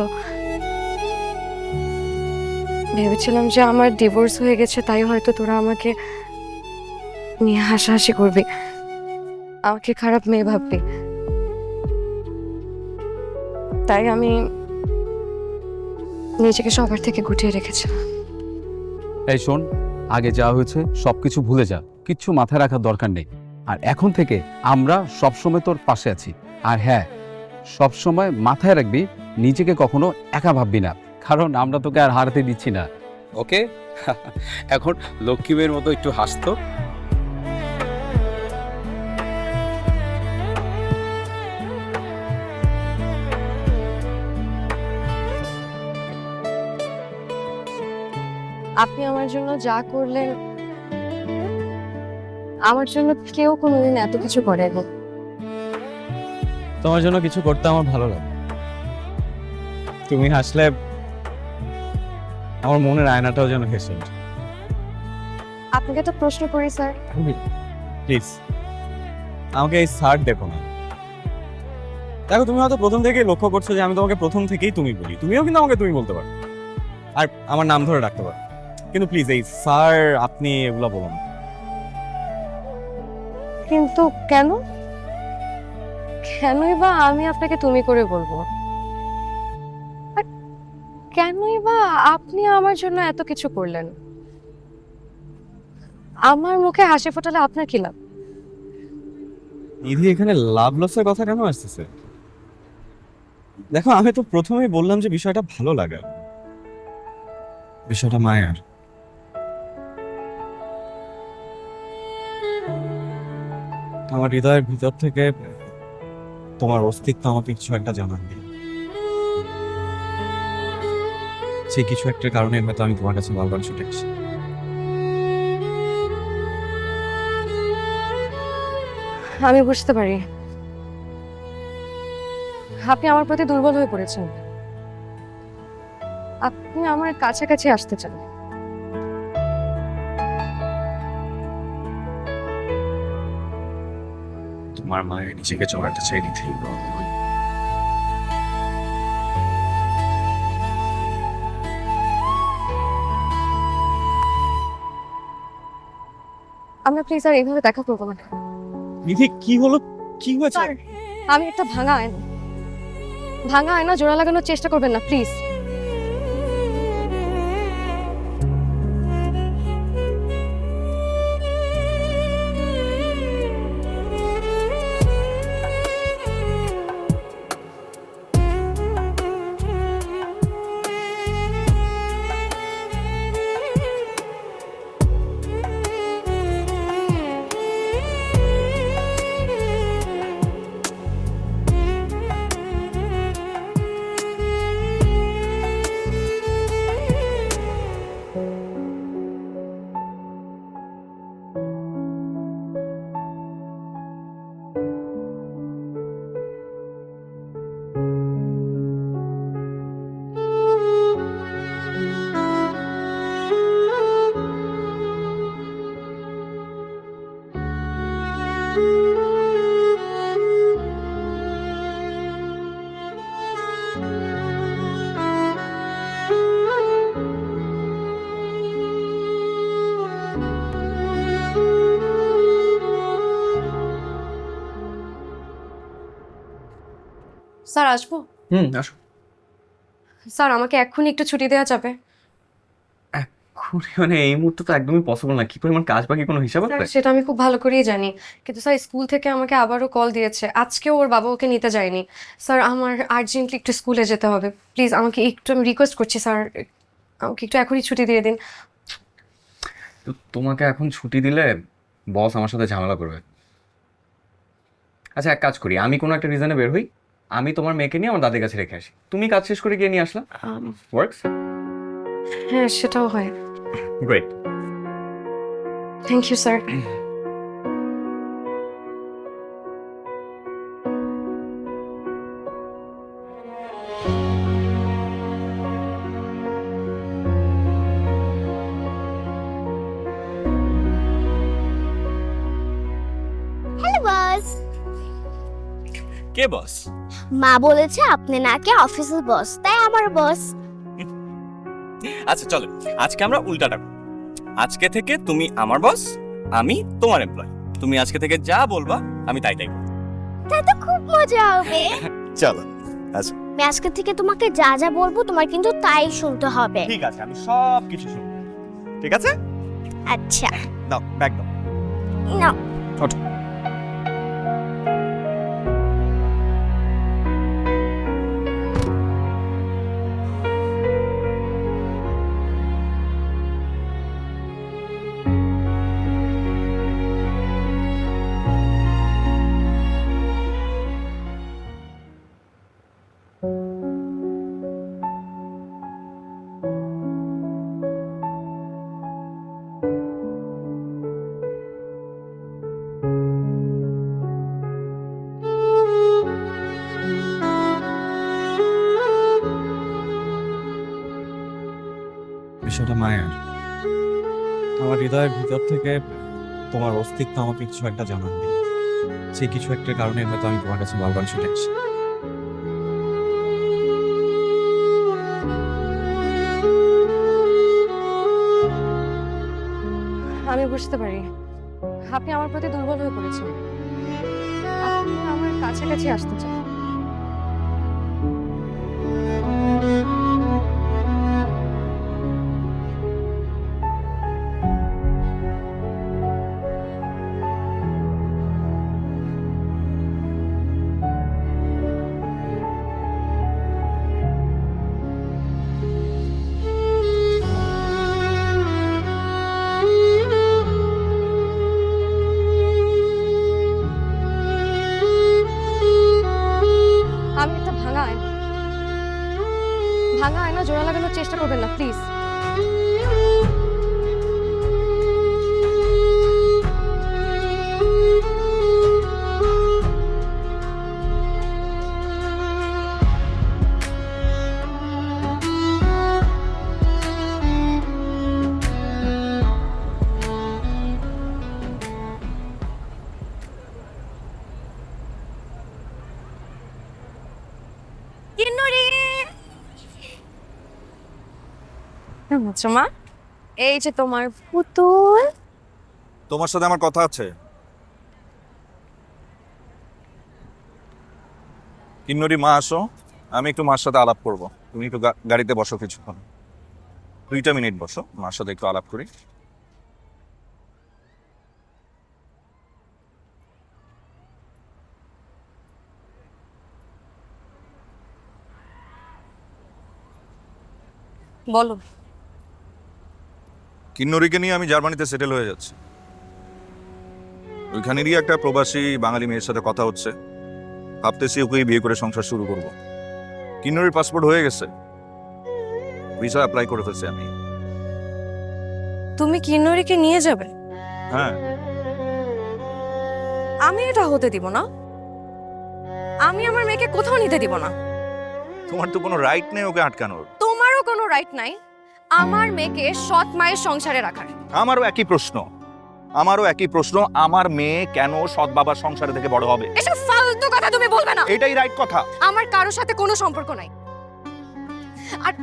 ভেবেছিলাম যে আমার ডিভোর্স হয়ে গেছে, তাই হয়তো তোরা আমাকে নিয়ে হাসাহাসি করবি, আমাকে খারাপ মেয়ে ভাববি, তাই আমি নিজেকে সবার থেকে গুটিয়ে রেখেছিলাম। এই শোন, আগে যা হয়েছে সবকিছু ভুলে যা, কিচ্ছু মাথায় রাখার দরকার নেই। আর এখন থেকে আমরা সবসময় তোর পাশে আছি। আর হ্যাঁ, সবসময় মাথায় রাখবি নিজেকে কখনো একা ভাববি না, কারণ আমরা তোকে আর হারাতে দিচ্ছি না। ওকে? এখন লক্ষ্মী মেয়ের মতো একটু হাসতো। আপনি আমার জন্য যা করলেন, আমার জন্য কেউ কোনোদিন এত কিছু করেনি। তোমার জন্য কিছু করতে আমার ভালো লাগে। তুমি হাসলে আমার মনের আয়নাটাও যেন হেসে ওঠে। আপনাকে তো প্রশ্ন করি স্যার। প্লিজ আমাকে এই স্যার দেখো না। দেখো, তুমি হয়তো প্রথম থেকেই লক্ষ্য করছো যে আমি তোমাকে প্রথম থেকেই তুমি বলি, তুমিও কিন্তু আমাকে তুমি বলতে পারো, আর আমার নাম ধরে ডাকতে পারো, কিন্তু প্লিজ এই স্যার আপনি এগুলো বলুন। কিন্তু কেন? কেনই বা আমি আপনাকে তুমি করে বলবো? আর কেনই বা আপনি আমার জন্য এত কিছু করলেন? আমার মুখে হাসি ফোটালে আপনার কি লাভ? নিধি, এখানে লাভ লসের কথা কেন আসতেছে? দেখো, আমি তো প্রথমেই বললাম যে বিষয়টা ভালো লাগা, বিষয়টা মায়ার। আমার হৃদয়ের ভিতর থেকে তোমার অস্তিত্ব আমাকে কিছু একটা জানান দিল। সেই কিছু একটার কারণে হয়তো আমি তোমার কাছে বারবার ছুটে আসি। আমি বুঝতে পারি আপনি আমার প্রতি দুর্বল হয়ে পড়েছেন, আপনি আমার কাছাকাছি আসতে চান। তোমার মায়ের নিজেকে চড়াতে চাই নিধি। আমরা প্লিজ আর এইভাবে দেখা করবো না। নিধি, কি হলো? কি হয়েছে? আমি একটা ভাঙা আয়না জোড়া লাগানোর চেষ্টা করবেন না প্লিজ। স্যার আসবো? আসো। স্যার আমাকে এক্ষুনি একটু ছুটি দেওয়া যাবে? মানে এই মুহূর্তে তো একদমই পসিবল না। কি পরিমাণ কাজ বাকি কোনো হিসাব স্যার আছে? সেটা আমি খুব ভালো করেই জানি, কিন্তু স্যার স্কুল থেকে আমাকে আবারও কল দিয়েছে, আজকেও ওর বাবা ওকে নিতে যায়নি। স্যার আমার আর্জেন্টলি একটু স্কুলে যেতে হবে, প্লিজ আমাকে একটু, আমি রিকোয়েস্ট করছি স্যার, আমাকে একটু এখনই ছুটি দিয়ে দিন। তো তোমাকে এখন ছুটি দিলে বস আমার সাথে ঝামেলা করবে। আচ্ছা এক কাজ করি, আমি কোনো একটা রিজনে বের হই, আমি তোমার মেয়েকে নিয়ে আমার দাদির কাছে রেখে আসি, তুমি কাজ শেষ করে গিয়ে নিয়ে আসলাম। ওয়ার্কস? হ্যাঁ সেটাও হয়। Great. Thank you sir. Hello boss. কে বস? মা বলেছে আপনি নাকি অফিসের বস, তাই আমার বস। আচ্ছা চলো আজকে আমরা উল্টাটা করি। আজকে থেকে তুমি আমার বস, আমি তোমার এমপ্লয়। তুমি আজকে থেকে যা বলবা আমি তাই তাই করব। তাই তো খুব মজা হবে। চলো আচ্ছা আমি আজকে থেকে তোমাকে যা যা বলবো তোমার কিন্তু তাই শুনতে হবে। ঠিক আছে, আমি সব কিছু শুনবো। ঠিক আছে? আচ্ছা দাও ব্যাগ দাও। নাও। ওঠো। বিষয়টা মায়ের, আমার হৃদয়ের ভিতর থেকে তোমার অস্তিত্ব আমাকে কিছু একটা জানান দিল। সেই কিছু একটার কারণে হয়তো আমি তোমার কাছে বারবার ছুটে আসি। আমি বুঝতে পারি আপনি আমার প্রতি দুর্বল হয়ে পড়েছেন, আপনি আমার কাছাকাছি আসতে চান। আমি একটা ভাঙা আয়না জোড়া লাগানোর চেষ্টা করবেন না প্লিজ। মা, এই যে তোমার পুতুল। তোমার সাথে আমার কথা আছে। কিন্নরি মা আসো, আমি একটু মার সাথে আলাপ করব। তুমি একটু গাড়িতে বসো কিছুক্ষণ, 2 মিনিট বসো, মার সাথে একটু আলাপ করি। বলো। কিন্নরিকে নিয়ে আমি জার্মানিতে সেটেল হয়ে যাচ্ছি। ওইখানেরই একটা প্রবাসী বাঙালি মেয়ের সাথে কথা হচ্ছে, ভাবতেছি ওকেই বিয়ে করে সংসার শুরু করব। কিন্নরির পাসপোর্ট হয়ে গেছে, ভিসা অ্যাপ্লাই করে ফেলছি আমি। তুমি কিন্নরিকে নিয়ে যাবে? হ্যাঁ। আমি এটা হতে দিব না, আমি আমার মেয়েকে কোথাও নিতে দিব না। তোমার তো কোনো রাইট নেই ওকে আটকানোর। তোমারও কোনো রাইট নাই আমার মেয়েকে সৎ মায়ের সংসারে রাখার। আমারও একই প্রশ্ন, আমার মেয়ে কেন সৎ বাবার সংসারে থেকে বড় হবে? এসব ফালতু কথা তুমি বলবে না। এটাই রাইট কথা। আমার কারোর সাথে কোনো সম্পর্ক নাই, আর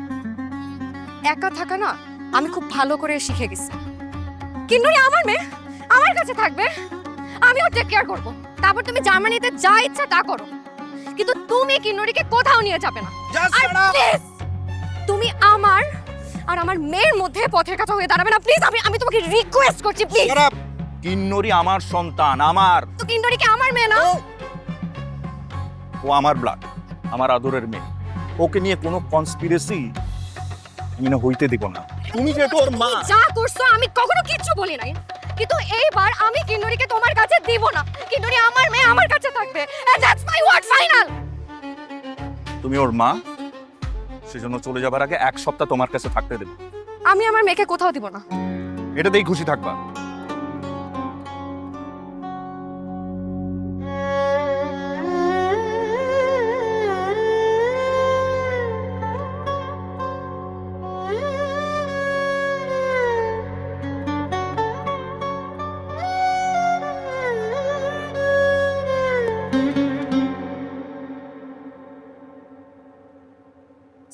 একা থাকা না আমি খুব ভালো করে শিখে গেছি। কিন্নুরি আমার মেয়ে, আমার কাছে থাকবে, আমি ওর টেক কেয়ার করবো। তারপর তুমি জার্মানিতে যা ইচ্ছা তা করো, কিন্তু তুমি কিন্নুরিকে কোথাও নিয়ে যাবে না। আর please, তুমি আমার আর আমার মেয়ের মধ্যে পথের কথা হয়ে দাঁড়াবে না প্লিজ। আমি তোমাকে রিকোয়েস্ট করছি প্লিজ। কিন্নরি আমার সন্তান, আমার। তো কিন্নুরি কি আমার মেয়ে না? ও আমার ব্লাড, আমার আদরের মেয়ে। ওকে নিয়ে কোনো কনস্পিরেসি আমি না হইতে দিব না। তুমি যে তোর মা, যা করছো আমি কখনো কিচ্ছু বলি নাই, কিন্তু এইবার আমি কিন্নুরিকে তোমার কাছে দিব না। কিন্নুরি আমার মেয়ে, আমার কাছে থাকবে, and that's my word final. তুমি ওর মা, সেজন্য চলে যাবার আগে 1 সপ্তাহ তোমার কাছে থাকতে দেব। আমি আমার মেয়েকে কোথাও দিব না। এটাতেই খুশি থাকবা।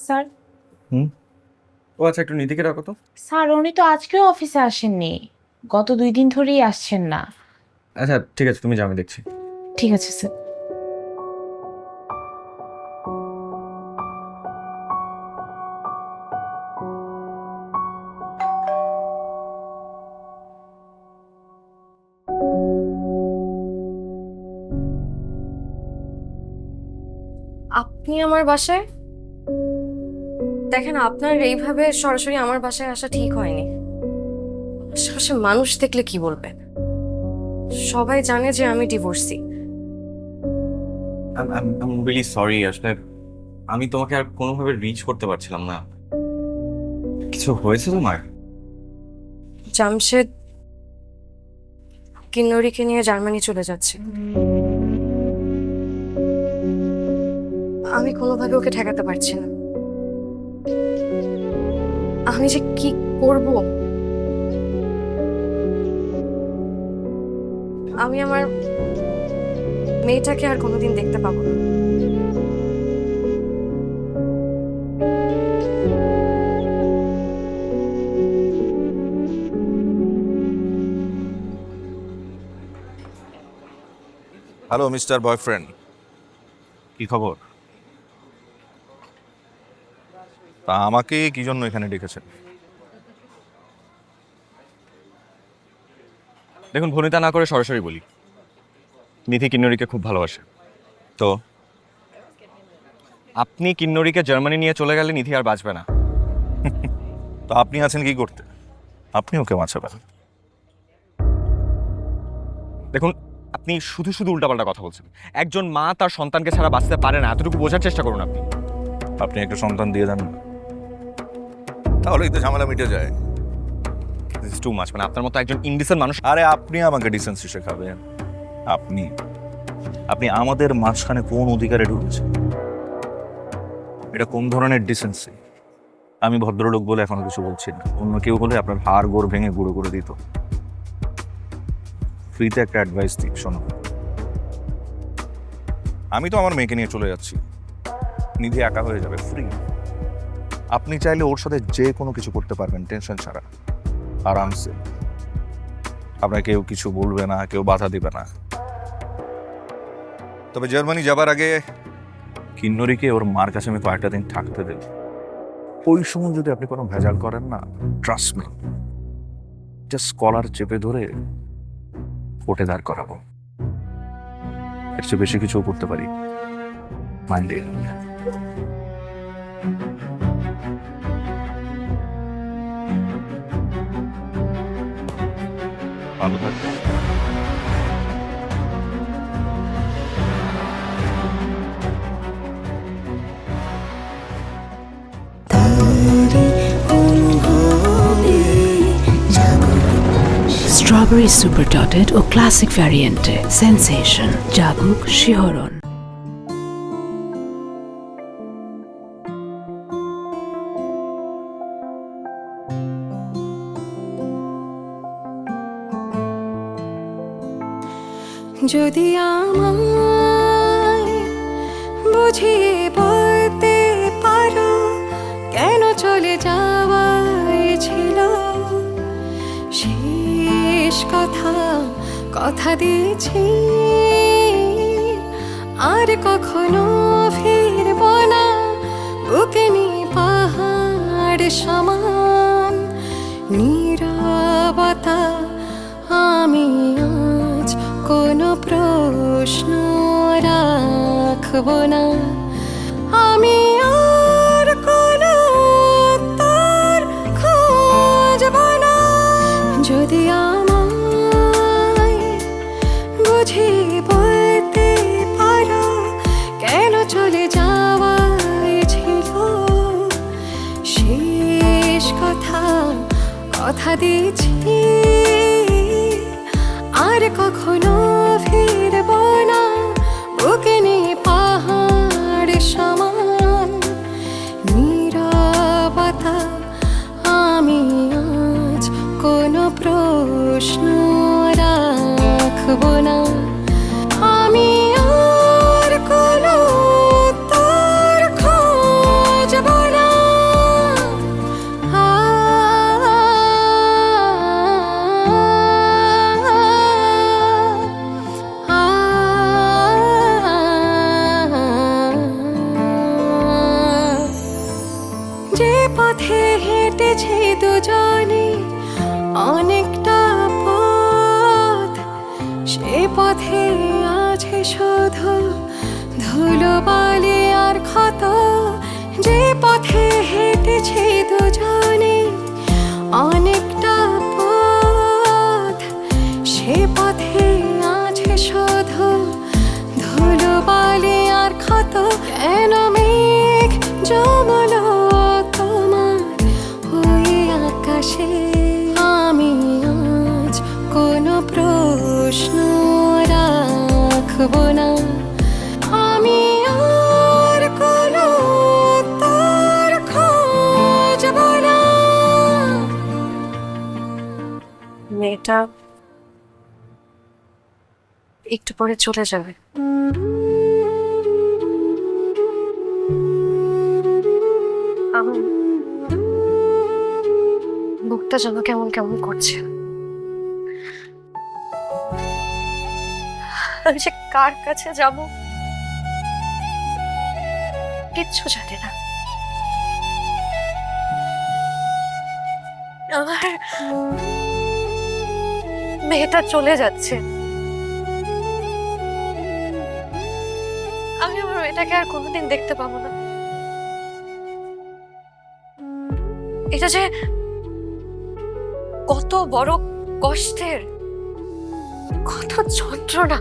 স্যার, ও আচ্ছা, একটু নিধিকে রাখো তো। স্যার উনি তো আজকেও অফিসে আসেননি, গত 2 দিন ধরেই আসছেন না। আচ্ছা ঠিক আছে, তুমি যাও, আমি দেখছি। ঠিক আছে স্যার। আপনি আমার বাসায় দেখেন, আপনার এইভাবে সরাসরি আমার বাসায় আসা ঠিক হয়নি। আশেপাশে মানুষ দেখলে কি বলবে? সবাই জানে যে আমি ডিভোর্সি। I'm really sorry, আসলে আমি তোমাকে আর কোনোভাবে রিচ করতে পারছিলাম না। কিছু হয়েছে তোমার? জামশেদ কিন্নরিকে নিয়ে জার্মানি চলে যাচ্ছে। আমি কোনোভাবে ওকে ঠেকাতে পারছি না। আমি যে কি করব? আমি আমার মেয়েটাকে আর কোনোদিন দেখতে পাবো না। হ্যালো মিস্টার বয়ফ্রেন্ড, কি খবর? তা আমাকে কি জন্য এখানে ডেকেছেন? দেখুন, ভনিতা না করে সরাসরি বলি, নিধি কিন্নরিকে খুব ভালোবাসে। তো আপনি কিন্নরিকে জার্মানি নিয়ে চলে গেলে নিধি আর বাঁচবে না। তো আপনি আছেন কি করতে? আপনি ওকে বাঁচাবেন। দেখুন, আপনি শুধু শুধু উল্টাপাল্টা কথা বলছেন। একজন মা তার সন্তানকে ছাড়া বাঁচতে পারে না, এতটুকু বোঝার চেষ্টা করুন। আপনি একটা সন্তান দিয়ে দেন, তাহলেই তো ঝামেলা মিটে যায়। টু মাচ, মানে আপনার মতো একজন ইনডিসেন্ট মানুষ। আরে আপনি আমাকে ডিসেন্সি শেখাবেন? আপনি আপনি আমাদের মাঝখানে কোন অধিকারে ঢুকেছেন? এটা কোন ধরনের ডিসেন্সি? আমি ভদ্রলোক বলে এখনো কিছু বলছি না। অন্য কেউ হলে আপনার হাড় গোড় ভেঙে গুঁড়ো করে দিত। ফ্রিতে একটা অ্যাডভাইস দিই, শোনো। আমি তো আমার মেয়েকে নিয়ে চলে যাচ্ছি, নিধি একা হয়ে যাবে, ফ্রি। আপনি চাইলে ওর সাথে যে কোনো কিছু করতে পারবেন টেনশন ছাড়া, আরামসে। আপনাকে কেউ কিছু বলবে না, কেউ বাধা দিবে না। তবে জার্মানি যাবার আগে কিন্নরিকে ওর মার কাছে আমি কয়েকটা দিন থাকতে দেব। ওই সময় যদি আপনি কোনো ভেজাল করেন না, ট্রাস্ট মি, জাস্ট কলার চেপে ধরে কোর্টে দাঁড় করাবো। এর চেয়ে বেশি কিছু করতে পারি। মাইন্ডে ভালো থাকবে। Strawberry Super Dotted ও Classic Variante Sensation জাগুক শিহরণ। যদি আমায় বুঝিয়ে বলতে পারো কথা দিয়েছি আর কখনো ফিরব না, বুকে নিয়ে পাহাড় সমান নীরবতা। আমি আজ কোনো প্রশ্ন রাখব না, আমি আর কোনো উত্তর খুঁজব না। যদি আমায় বুঝিয়ে বলতে পারো কেন চলে যাওয়াই ছিল শেষ কথা, কথা দিয়েছি আর কখনো ফিরব না, বুকে নিয়ে পাহাড় সমান নীরবতা। আমি আজ কোনো প্রশ্ন রাখব না, আমি আর কোনো উত্তর খুঁজব না। যে পথে হেঁটেছি দুজনে অনেকটা পথ, সে পথে আছে শুধু ধুলোবালি আর ক্ষত। যে পথে হেঁটেছি দুজনে অনেকটা পথ, সে পথে আছে শুধু ধুলোবালি আর ক্ষত। কেন মেঘ জমলো তোমার ওই আকাশে, আমি আজ কোনো প্রশ্ন রাখব না, আমি আর কোনো উত্তর খুঁজব না। মেয়েটা একটু পরে চলে যাবে। আমার বুকটা যেন কেমন কেমন করছে। আমি যে কার কাছে যাব কিচ্ছু জানি না। আমার মেয়েটা চলে যাচ্ছে, আমি আমার মেয়েটাকে আর কোনোদিন দেখতে পাবো না। এটা যে কত বড় কষ্টের, কত যন্ত্রণা।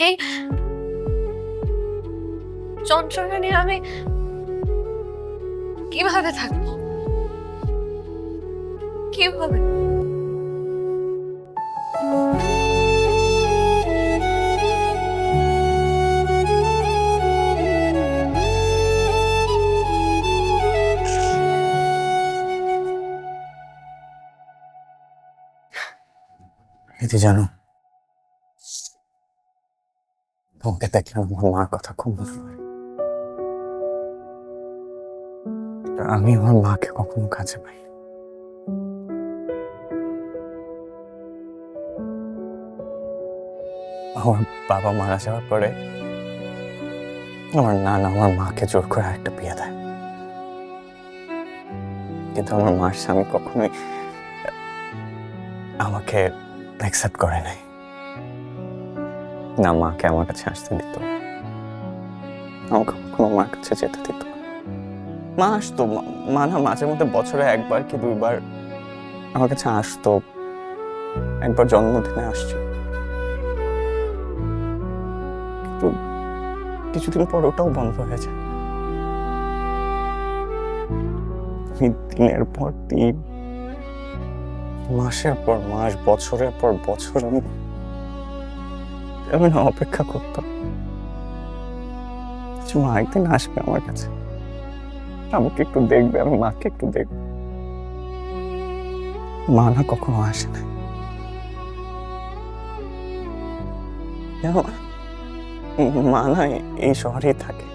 এই যন্ত্রণা নিয়ে আমি কিভাবে থাকবো, কিভাবে? এতে জানো, তোমাকে দেখলে আমার মার কথা খুব মনে হয়। আমি আমার মাকে কখনো কাছে পাই। আমার বাবা মারা যাওয়ার পরে আমার নানা আমার মাকে জোর করে আরেকটা বিয়ে দেয়, কিন্তু আমার মার স্বামী কখনোই আমাকে অ্যাকসেপ্ট করে নাই, না মাকে আমার কাছে আসতে দিত, আমাকে কখনো মার কাছে যেতে দিত। মা আসতো, মা না মাঝে মধ্যে বছরে একবার কি দুইবার আমার কাছে আসতো, একবার জন্মদিনে আসছে, কিন্তু কিছুদিন পর ওটাও বন্ধ হয়ে যায়। আমি দিনের পর দিন, মাসের পর মাস, বছরের পর বছর আমি না অপেক্ষা করতাম মা একদিন আসবে আমার কাছে, আমাকে একটু দেখবে, আমি মাকে একটু দেখবো। মা না কখনো আসে না। মা না এই শহরেই থাকে,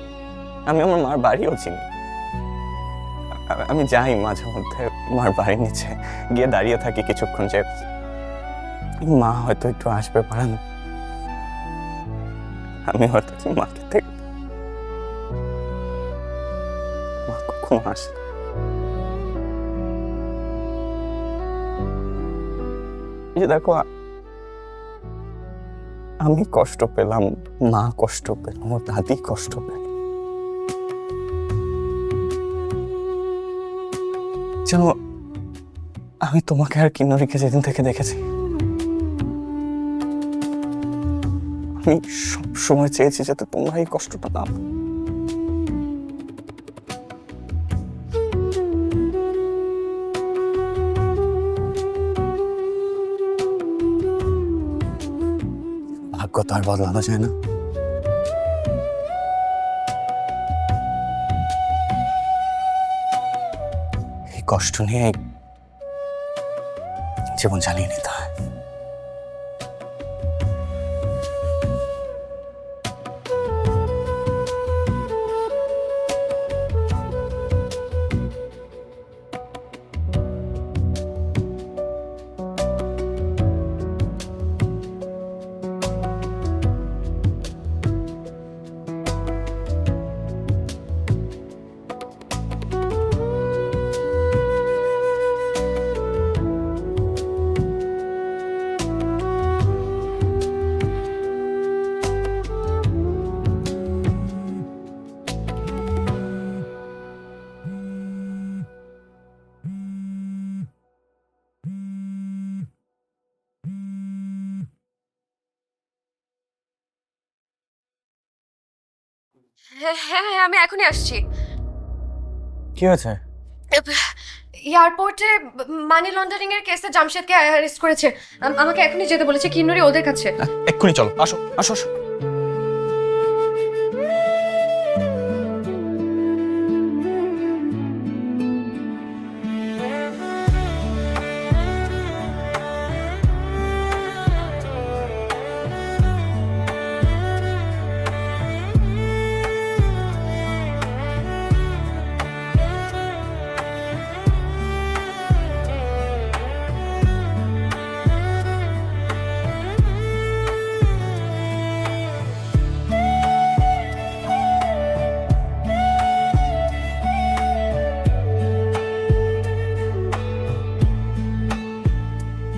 আমি আমার মার বাড়িও চিনি। আমি যাই মাঝে মধ্যে তোমার বাড়ির নিচে গিয়ে দাঁড়িয়ে থাকি কিছুক্ষণ, যে মা হয়তো একটু আসবে পারেন, আমি হয়তো কি মাকে থেকে মা কখনো আসে। এই যে দেখো, আমি কষ্ট পেলাম, মা কষ্ট পেল, আমার দাদি কষ্ট পেল, যেন আমি তোমাকে আর কিন্নরিকে যেদিন থেকে দেখেছি, আমি সব সময় চেয়েছি যাতে তোমরা এই কষ্টটা না পাও। ভাগ্য তো আর বদলানো যায় না। এই কষ্ট নিয়ে জীবন চালিয়ে নিতে হয়। হ্যাঁ হ্যাঁ হ্যাঁ, আমি এখনই আসছি। কি হয়েছে? এয়ারপোর্টে মানি লন্ডারিং এর কেসে জামশেদকে অ্যারেস্ট করেছে। আমাকে এখনই যেতে বলেছে কিন্নরি ওদের কাছে। এক্ষুনি চলো, আসো আসো আসো।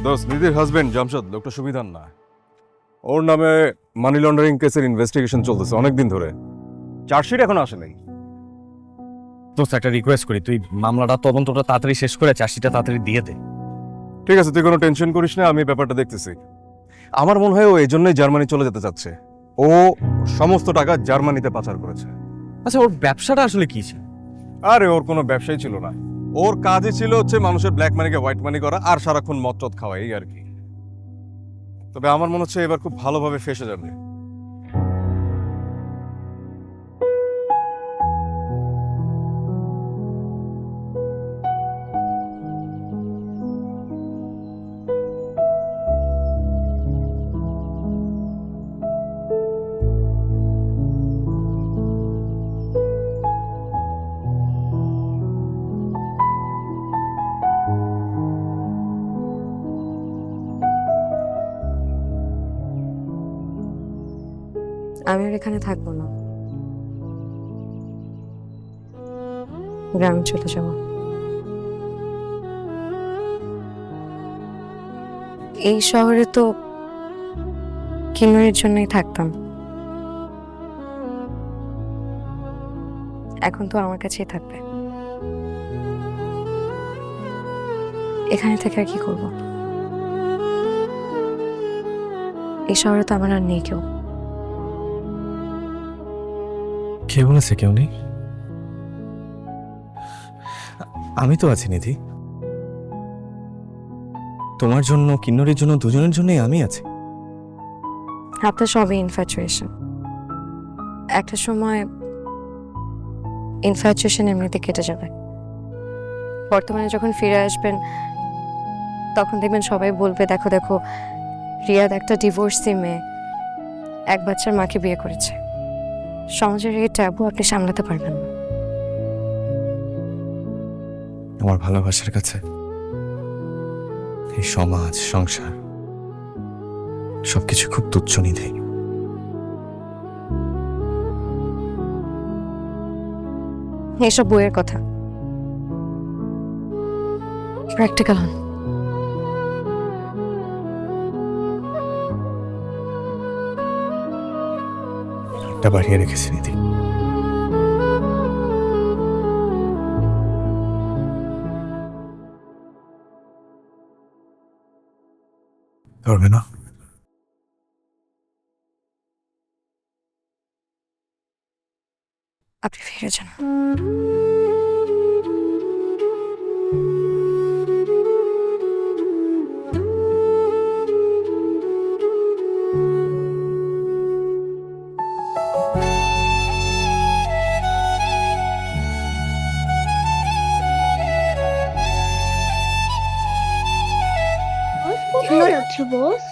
দোস্ত, নিধির হাজবেন্ড জামশেদ লোকটা সুবিধার না। ওর নামে মানি লন্ডারিং কেসের ইনভেস্টিগেশন চলতেছে অনেকদিন ধরে। চার্জশিট এখনো আসে নাই। তো একটা রিকোয়েস্ট করি, তুই মামলাটা তদন্তটা তাড়াতাড়ি শেষ করে চার্জশিটটা তাড়াতাড়ি দিয়ে দে। ঠিক আছে, তুই কোনো টেনশন করিস না, আমি ব্যাপারটা দেখতেছি। আমার মনে হয় ও এই জন্যই জার্মানি চলে যেতে চাচ্ছে। ও সমস্ত টাকা জার্মানিতে পাচার করেছে। আচ্ছা, ওর ব্যবসাটা আসলে কি ছিল? আরে ওর কোনো ব্যবসাই ছিল না, ওর কাজই ছিল হচ্ছে মানুষের ব্ল্যাক মানিকে হোয়াইট মানি করা আর সারাক্ষণ মদ টদ খাওয়া, এই আর কি। তবে আমার মনে হচ্ছে এবার খুব ভালোভাবে ফেসে যাবে। আমি আর এখানে থাকবো না, গ্রামে চলে যাব। এই শহরে তো কিন্নরের জন্যই থাকতাম, এখন তো আমার কাছেই থাকবে। এখানে থেকে আর কি করবো? এই শহরে তো আমার আর নেই কেউ। কে বলেছে কেউ নেই? আমি তো আছি নিধি, তোমার জন্য, কিন্নরির জন্য, দুজনের জন্যই আমি আছি। আপনার সবই ইনফ্যাচুয়েশন। একটা সময় ইনফ্যাচুয়েশন এমনিতে কেটে যাবে। বর্তমানে যখন ফিরে আসবেন তখন দেখবেন সবাই বলবে, দেখো দেখো রিয়াদ একটা ডিভোর্সি মেয়ে, এক বাচ্চার মাকে বিয়ে করেছে। সমাজের এই ট্যাবু আপনি সামলাতে পারবেন না। আমার ভালোবাসার কাছে এই সমাজ সংসার সবকিছু খুব তুচ্ছ নিধি। এসব বইয়ের কথা, প্র্যাকটিক্যাল হন। এটা বাড়িয়ে রেখেছি নিধি। ধরবে না? আপনি ফিরে যান। কোথায় যাচ্ছ বস?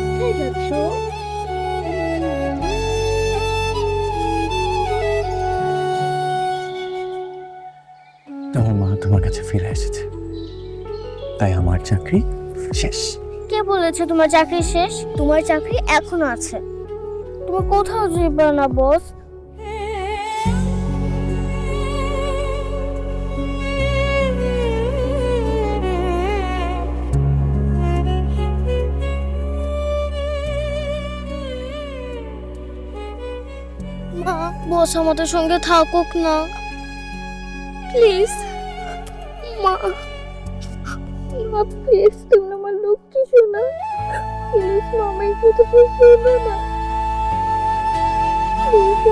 কোথায় যাচ্ছ? তোমার মা তোমার কাছে ফিরে এসেছে, তাই আমার চাকরি শেষ। কে বলেছে তোমার চাকরি শেষ? তোমার চাকরি এখনো আছে। তুমি কোথাও যাবে না বস। মা, বস আমাদের সঙ্গে থাকুক না প্লিজ। মা, মা প্লিজ, তুমি আমার লক্ষ্মী শোনা, প্লিজ মামাই কথা শোনো না প্লিজ।